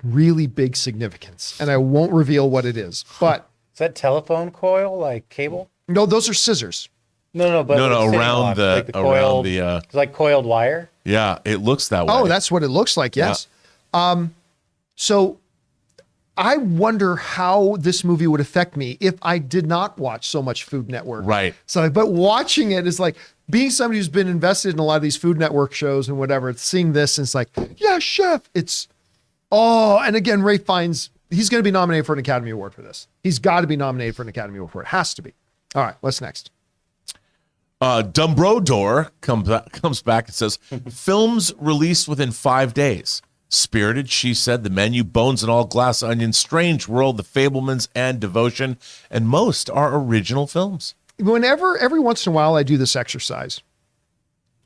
really big significance, and I won't reveal what it is. But Is that telephone coil, like cable? no, those are scissors. No, but No, it's sitting around block, the, like the around coiled, the, it's like coiled wire. yeah, it looks that way. Oh, that's what it looks like. Yes. So I wonder how this movie would affect me if I did not watch so much Food Network. Right. So, but watching it is like being somebody who's been invested in a lot of these Food Network shows and whatever. It's seeing this and it's like, yeah, chef. And again, Ray Fiennes, he's going to be nominated for an Academy Award for this. He's got to be nominated for an Academy Award for it. Has to be. All right, what's next? Dumbrodor comes back and says, films released within 5 days. Spirited, She Said, The Menu, Bones and All, Glass Onion, Strange World, The Fablemans, and Devotion. And most are original films. Every once in a while, I do this exercise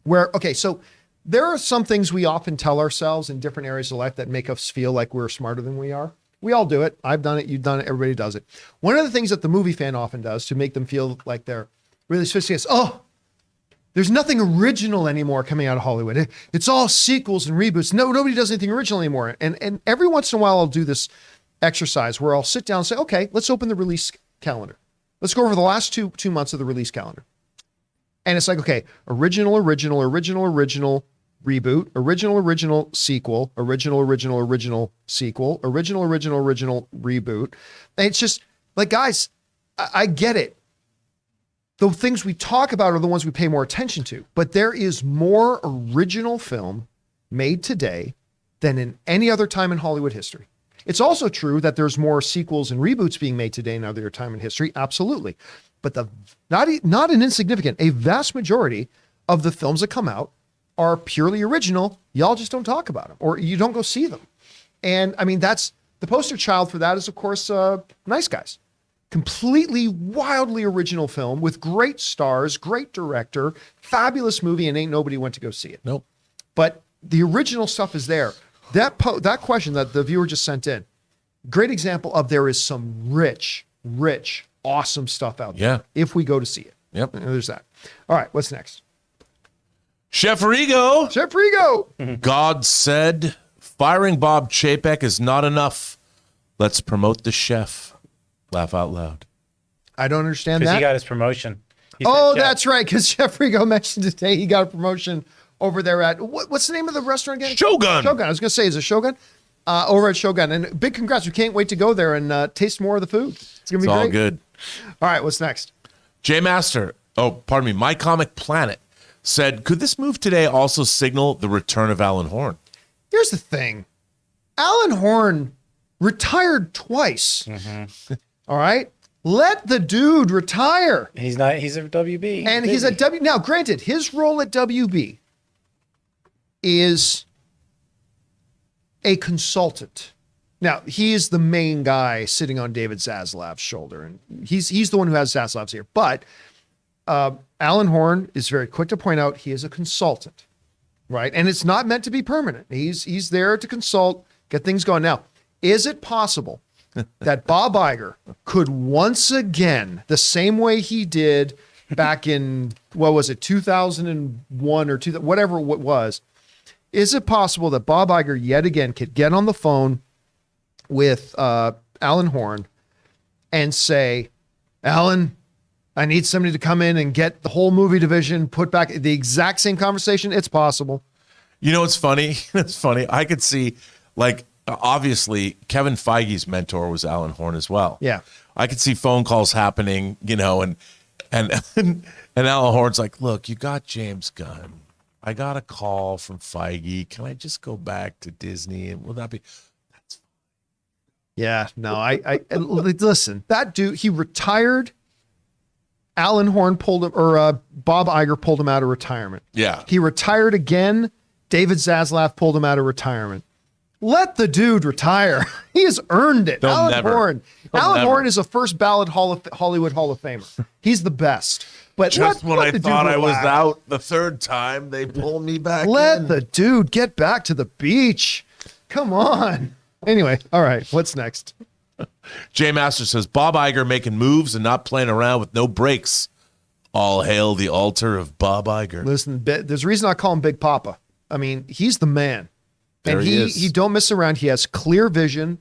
where, okay, so there are some things we often tell ourselves in different areas of life that make us feel like we're smarter than we are. We all do it. I've done it. You've done it. Everybody does it. One of the things that the movie fan often does to make them feel like they're really sophisticated is, oh, there's nothing original anymore coming out of Hollywood. It's all sequels and reboots. No, nobody does anything original anymore. And every once in a while, I'll do this exercise where I'll sit down and say, okay, let's open the release calendar. Let's go over the last two months of the release calendar. And it's like, okay, original, reboot, original, sequel, original, sequel, original, reboot. And it's just like, guys, I get it. The things we talk about are the ones we pay more attention to, but there is more original film made today than in any other time in Hollywood history. It's also true that there's more sequels and reboots being made today than other time in history. Absolutely. But not an insignificant, a vast majority of the films that come out are purely original. Y'all just don't talk about them or you don't go see them. And I mean, that's the poster child for that is, of course, Nice Guys. Completely wildly original film with great stars, great director, fabulous movie, and ain't nobody went to go see it. Nope. But the original stuff is there. That question that the viewer just sent in, great example of there is some rich, awesome stuff out there. Yeah. If we go to see it. Yep. And there's that. All right, what's next? Chef Rigo. Chef Rigo. God said, firing Bob Chapek is not enough. Let's promote the chef. Laugh out loud. I don't understand Because that. he got his promotion. That's right. Because Chef Rigo mentioned today he got a promotion over there at, what's the name of the restaurant again? Shogun. I was going to say, is it Shogun? Over at Shogun. And big congrats. We can't wait to go there and taste more of the food. It's going to be great. All good. All right, what's next? J Master, My Comic Planet said, could this move today also signal the return of Alan Horn? Here's the thing. Alan Horn retired twice. Mm-hmm. All right? Let the dude retire. He's a WB. And he's at W. Now, granted, his role at WB is a consultant. Now, he is the main guy sitting on David Zaslav's shoulder, and he's the one who has Zaslav's ear. But Alan Horn is very quick to point out he is a consultant, right? And it's not meant to be permanent. He's there to consult, get things going. Now, is it possible that Bob Iger could once again, the same way he did back in, 2001 or whatever it was, is it possible that Bob Iger yet again could get on the phone with Alan Horn and say, Alan, I need somebody to come in and get the whole movie division put back the exact same conversation? It's possible. You know, it's funny. It's funny. I could see, like, obviously Kevin Feige's mentor was Alan Horn as well. Yeah. I could see phone calls happening, and Alan Horn's like, look, you got James Gunn. I got a call from Feige. Can I just go back to Disney? And will that be? Yeah, no, I listen, that dude, he retired Alan Horn pulled him, or Bob Iger pulled him out of retirement. Yeah. He retired again. David Zaslav pulled him out of retirement. Let the dude retire. He has earned it. Alan Horn is a first ballot Hollywood Hall of Famer. He's the best. But Just when I the dude thought I was relax. out the third time, they pulled me back Let in. the dude get back to the beach. Come on. Anyway, all right. What's next? Jay Master says, Bob Iger making moves and not playing around with no breaks. All hail the altar of Bob Iger. Listen, there's a reason I call him Big Papa. I mean, he's the man. There And he is. he don't mess around. He has clear vision.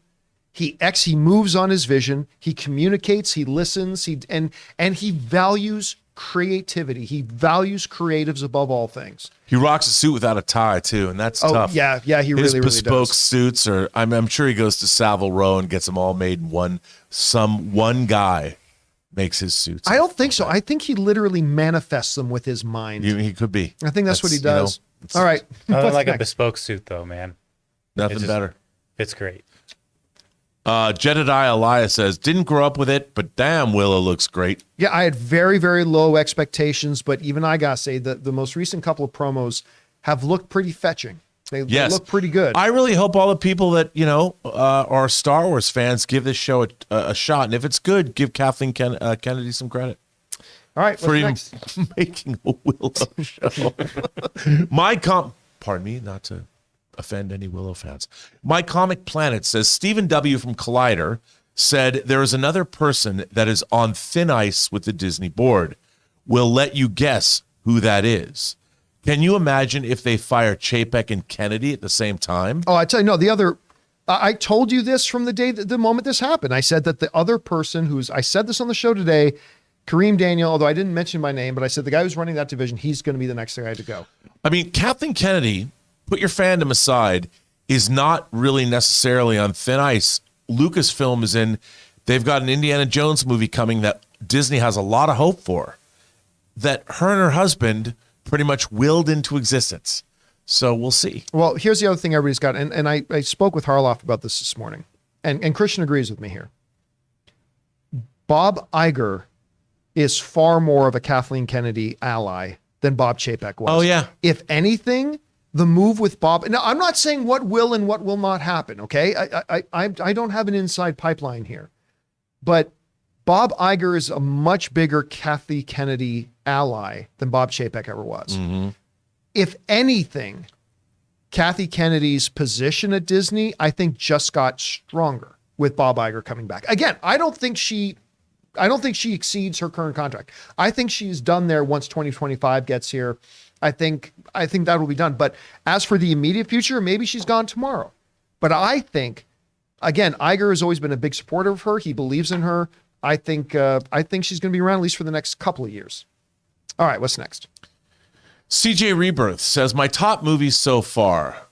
He moves on his vision. He communicates, he listens, and he values creativity. He values creatives above all things. He rocks a suit without a tie, too, and that's tough. Yeah, he His really bespoke does. suits are, I'm sure he goes to Savile Row and gets them all made in one guy makes his suits. I don't think so. I think he literally manifests them with his mind. He could be. I think that's what he you know, does. All right. Nothing What's like a next? bespoke suit, though, man. Nothing It's just- better. It's great. Jedediah Elias says, didn't grow up with it, but damn, Willow looks great. Yeah, I had very, very low expectations, but even I gotta say that the most recent couple of promos have looked pretty fetching. They look pretty good. I really hope all the people that, are Star Wars fans give this show a shot. And if it's good, give Kathleen Kennedy some credit All right, for what's even next? making a Willow show. Pardon me, not to offend any Willow fans. My Comic Planet says Stephen W. from Collider said there is another person that is on thin ice with the Disney board. We'll let you guess who that is. Can you imagine if they fire Chapek and Kennedy at the same time? Oh, I tell you, no, the other, I told you this from the moment this happened. I said that the other person I said this on the show today, Kareem Daniel, although I didn't mention my name, but I said the guy who's running that division, he's going to be the next guy to go. I mean, Kathleen Kennedy, put your fandom aside, is not really necessarily on thin ice. Lucasfilm is they've got an Indiana Jones movie coming that Disney has a lot of hope for, that her and her husband pretty much willed into existence. So we'll see. Well, here's the other thing everybody's got, and I spoke with Harloff about this morning, and Christian agrees with me here. Bob Iger is far more of a Kathleen Kennedy ally than Bob Chapek was. Oh, yeah. If anything, the move with Bob. Now, I'm not saying what will and what will not happen. Okay, I don't have an inside pipeline here, but Bob Iger is a much bigger Kathy Kennedy ally than Bob Chapek ever was. Mm-hmm. If anything, Kathy Kennedy's position at Disney, I think, just got stronger with Bob Iger coming back. Again, I don't think she exceeds her current contract. I think she's done there once 2025 gets here. I think that will be done. But as for the immediate future, maybe she's gone tomorrow. But I think, again, Iger has always been a big supporter of her. He believes in her. I think she's going to be around at least for the next couple of years. All right, what's next? CJ Rebirth says, my top movies so far,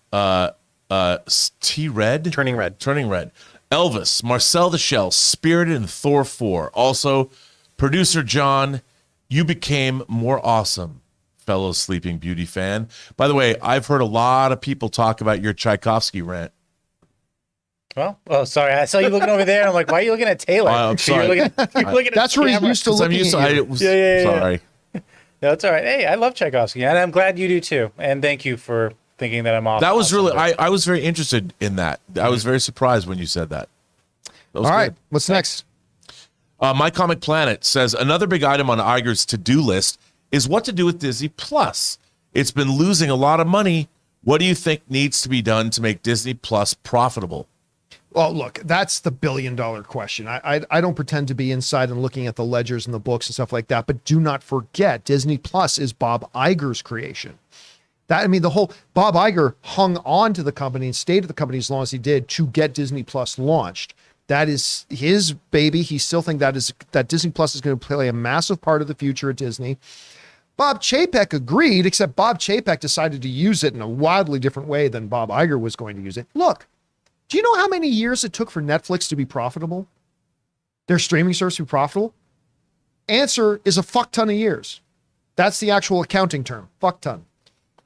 T-Red? Turning Red. Turning Red. Elvis, Marcel the Shell, Spirited, and Thor 4. Also, producer John, you became more awesome, fellow Sleeping Beauty fan. By the way, I've heard a lot of people talk about your Tchaikovsky rant. Well, oh, sorry. I saw you looking over there. And I'm like, why are you looking at Taylor? I'm sorry. You're looking at That's the where he's camera. used to I'm looking used to, at you. Yeah. Sorry. No, it's all right. Hey, I love Tchaikovsky, and I'm glad you do too. And thank you for thinking that I'm off. That was really, I was very interested in that. I was very surprised when you said that. That was All right, good. what's next? My Comic Planet says another big item on Iger's to-do list is what to do with Disney Plus. It's been losing a lot of money. What do you think needs to be done to make Disney Plus profitable? Well, look, that's the billion-dollar question. I don't pretend to be inside and looking at the ledgers and the books and stuff like that, but do not forget, Disney Plus is Bob Iger's creation. The whole Bob Iger hung on to the company and stayed at the company as long as he did to get Disney Plus launched. That is his baby. He still thinks that Disney Plus is going to play a massive part of the future at Disney. Bob Chapek agreed, except Bob Chapek decided to use it in a wildly different way than Bob Iger was going to use it. Look, do you know how many years it took for Netflix to be profitable? Their streaming service to be profitable? Answer is a fuck ton of years. That's the actual accounting term, fuck ton.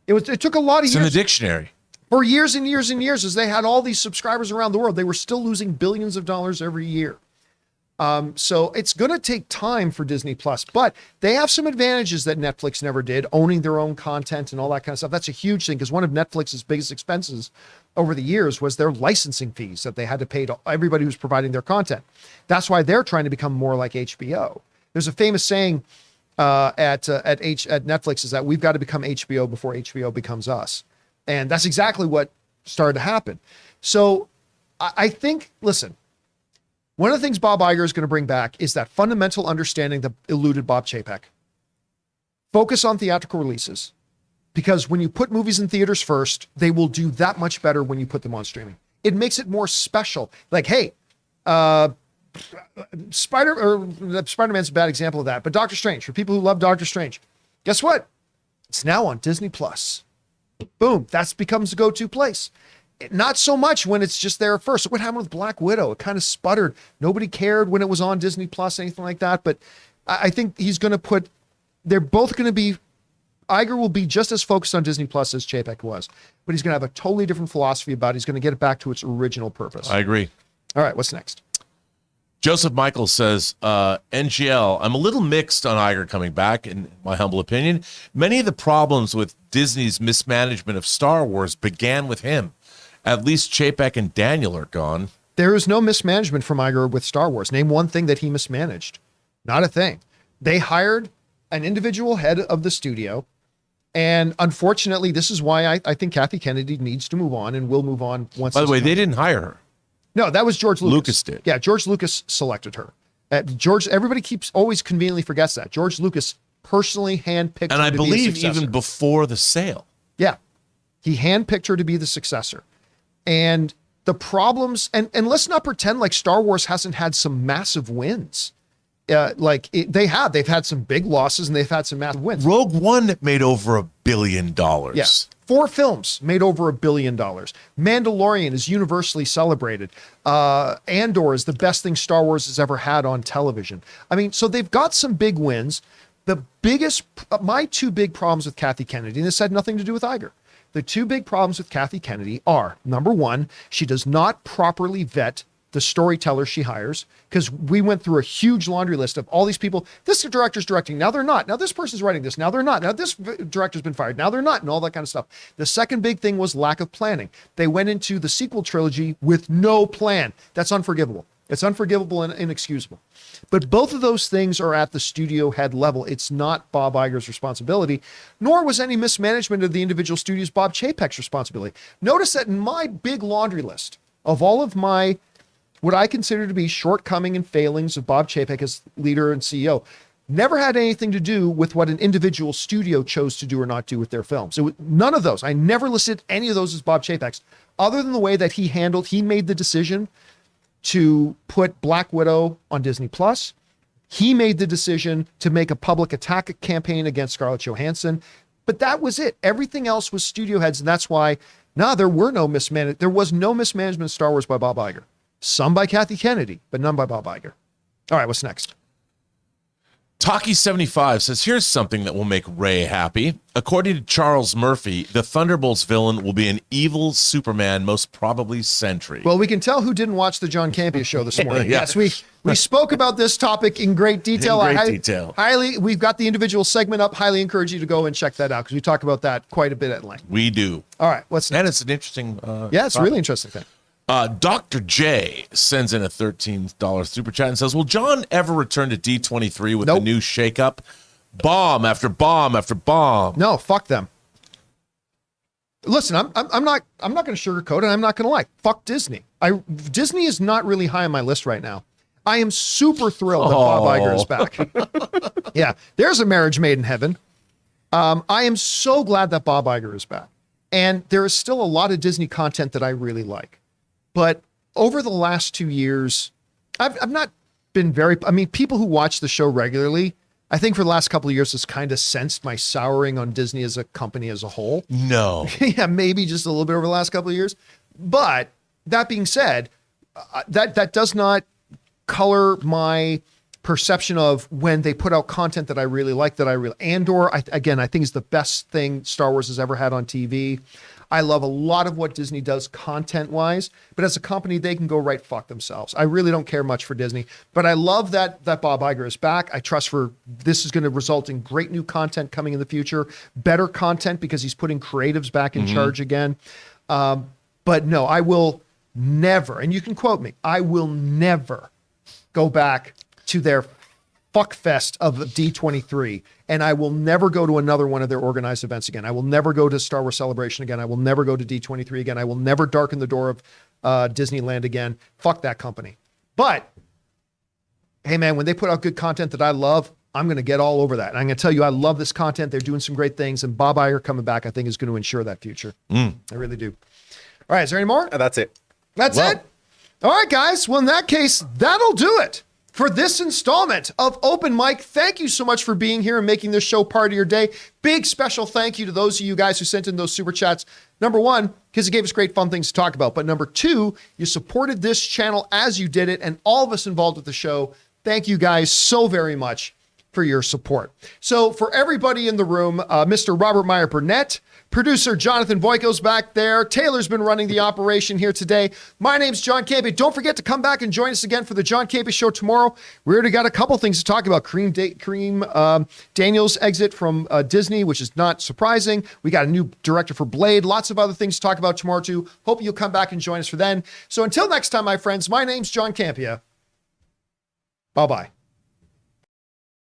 It took a lot of It's in years. the dictionary. For years and years and years, as they had all these subscribers around the world, they were still losing billions of dollars every year. So it's going to take time for Disney Plus, but they have some advantages that Netflix never did, owning their own content and all that kind of stuff. That's a huge thing because one of Netflix's biggest expenses over the years was their licensing fees that they had to pay to everybody who's providing their content. That's why they're trying to become more like HBO. There's a famous saying at Netflix is that we've got to become HBO before HBO becomes us. And that's exactly what started to happen. So I think, listen, one of the things Bob Iger is going to bring back is that fundamental understanding that eluded Bob Chapek. Focus on theatrical releases, because when you put movies in theaters first, they will do that much better when you put them on streaming. It makes it more special. Like, hey, Spider-Man's a bad example of that, but Doctor Strange, for people who love Doctor Strange, guess what? It's now on Disney Plus. Boom, that becomes the go-to place. Not so much when it's just there first. What happened with Black Widow? It kind of sputtered. Nobody cared when it was on Disney Plus, anything like that. But I think he's going to they're both going to be, Iger will be just as focused on Disney Plus as Chapek was, but he's going to have a totally different philosophy about it. He's going to get it back to its original purpose. I agree. All right, what's next? Joseph Michael says, NGL, I'm a little mixed on Iger coming back, in my humble opinion. Many of the problems with Disney's mismanagement of Star Wars began with him. At least Chapek and Daniel are gone. There is no mismanagement from Iger with Star Wars. Name one thing that he mismanaged. Not a thing. They hired an individual head of the studio, and unfortunately, this is why I think Kathy Kennedy needs to move on and will move on once. By the way, they didn't hire her. No, that was George Lucas. Lucas did. Yeah, George Lucas selected her. Everybody always conveniently forgets that. George Lucas personally handpicked her And I to be the believe successor. even before the sale. Yeah. He handpicked her to be the successor. And the problems, and let's not pretend like Star Wars hasn't had some massive wins. They've had some big losses and they've had some massive wins. Rogue One made over $1 billion. Yes. 4 films made over $1 billion. Mandalorian is universally celebrated. Andor is the best thing Star Wars has ever had on television. I mean, so they've got some big wins. My 2 big problems with Kathy Kennedy, and this had nothing to do with Iger. The 2 big problems with Kathy Kennedy are, number 1, she does not properly vet the storyteller she hires, because we went through a huge laundry list of all these people. This director's directing, now they're not. Now this person's writing this, now they're not. Now this director's been fired, now they're not, and all that kind of stuff. The second big thing was lack of planning. They went into the sequel trilogy with no plan. That's unforgivable. It's unforgivable and inexcusable. But both of those things are at the studio head level. It's not Bob Iger's responsibility, nor was any mismanagement of the individual studios Bob Chapek's responsibility. Notice that in my big laundry list of all of my what I consider to be shortcoming and failings of Bob Chapek as leader and CEO never had anything to do with what an individual studio chose to do or not do with their films. None of those. I never listed any of those as Bob Chapek's, other than the way that he made the decision to put Black Widow on Disney Plus. He made the decision to make a public attack campaign against Scarlett Johansson, but that was it. Everything else was studio heads, and that's why there was no mismanagement of Star Wars by Bob Iger. Some by Kathy Kennedy, but none by Bob Iger. All right, what's next? Taki75 says, here's something that will make Ray happy. According to Charles Murphy, the Thunderbolts villain will be an evil Superman, most probably Sentry. Well, we can tell who didn't watch the John Campea show this morning. Yeah. Yes, we spoke about this topic in great detail. We've got the individual segment up. Highly encourage you to go and check that out because we talk about that quite a bit at length. We do. All right, what's next? And it's an interesting it's a really interesting thing. Dr. J sends in a $13 super chat and says, will John ever return to D23 with the new shakeup? Bomb after bomb after bomb. No, fuck them. Listen, I'm not going to sugarcoat it. I'm not going to lie. Fuck Disney. Disney is not really high on my list right now. I am super thrilled that Bob Iger is back. Yeah, there's a marriage made in heaven. I am so glad that Bob Iger is back. And there is still a lot of Disney content that I really like. But over the last 2 years, I've not been people who watch the show regularly, I think for the last couple of years, has kind of sensed my souring on Disney as a company as a whole. No. Yeah, maybe just a little bit over the last couple of years. But that being said, that does not color my perception of when they put out content that I really like, Andor, I think is the best thing Star Wars has ever had on TV. I love a lot of what Disney does content-wise, but as a company, they can go right fuck themselves. I really don't care much for Disney, but I love that Bob Iger is back. I trust this is going to result in great new content coming in the future, better content because he's putting creatives back in charge again. But no, I will never, and you can quote me, I will never go back to their fuckfest of D23, and I will never go to another one of their organized events again. I will never go to Star Wars Celebration again. I will never go to D23 again. I will never darken the door of Disneyland again. Fuck that company. But hey, man, when they put out good content that I love, I'm going to get all over that. And I'm going to tell you, I love this content. They're doing some great things, and Bob Iger coming back, I think, is going to ensure that future. I really do. All right, is there any more? That's it. That's it? All right, guys. Well, in that case, that'll do it for this installment of Open Mic. Thank you so much for being here and making this show part of your day. Big special thank you to those of you guys who sent in those super chats. Number one, because it gave us great fun things to talk about. But number two, you supported this channel as you did it, and all of us involved with the show. Thank you guys so very much for your support. So for everybody in the room, Mr. Robert Meyer Burnett, producer Jonathan Voikel's back there. Taylor's been running the operation here today. My name's John Campea. Don't forget to come back and join us again for the John Campea Show tomorrow. We already got a couple things to talk about. Kareem Daniels' exit from Disney, which is not surprising. We got a new director for Blade. Lots of other things to talk about tomorrow too. Hope you'll come back and join us for then. So until next time, my friends, my name's John Campea. Bye-bye.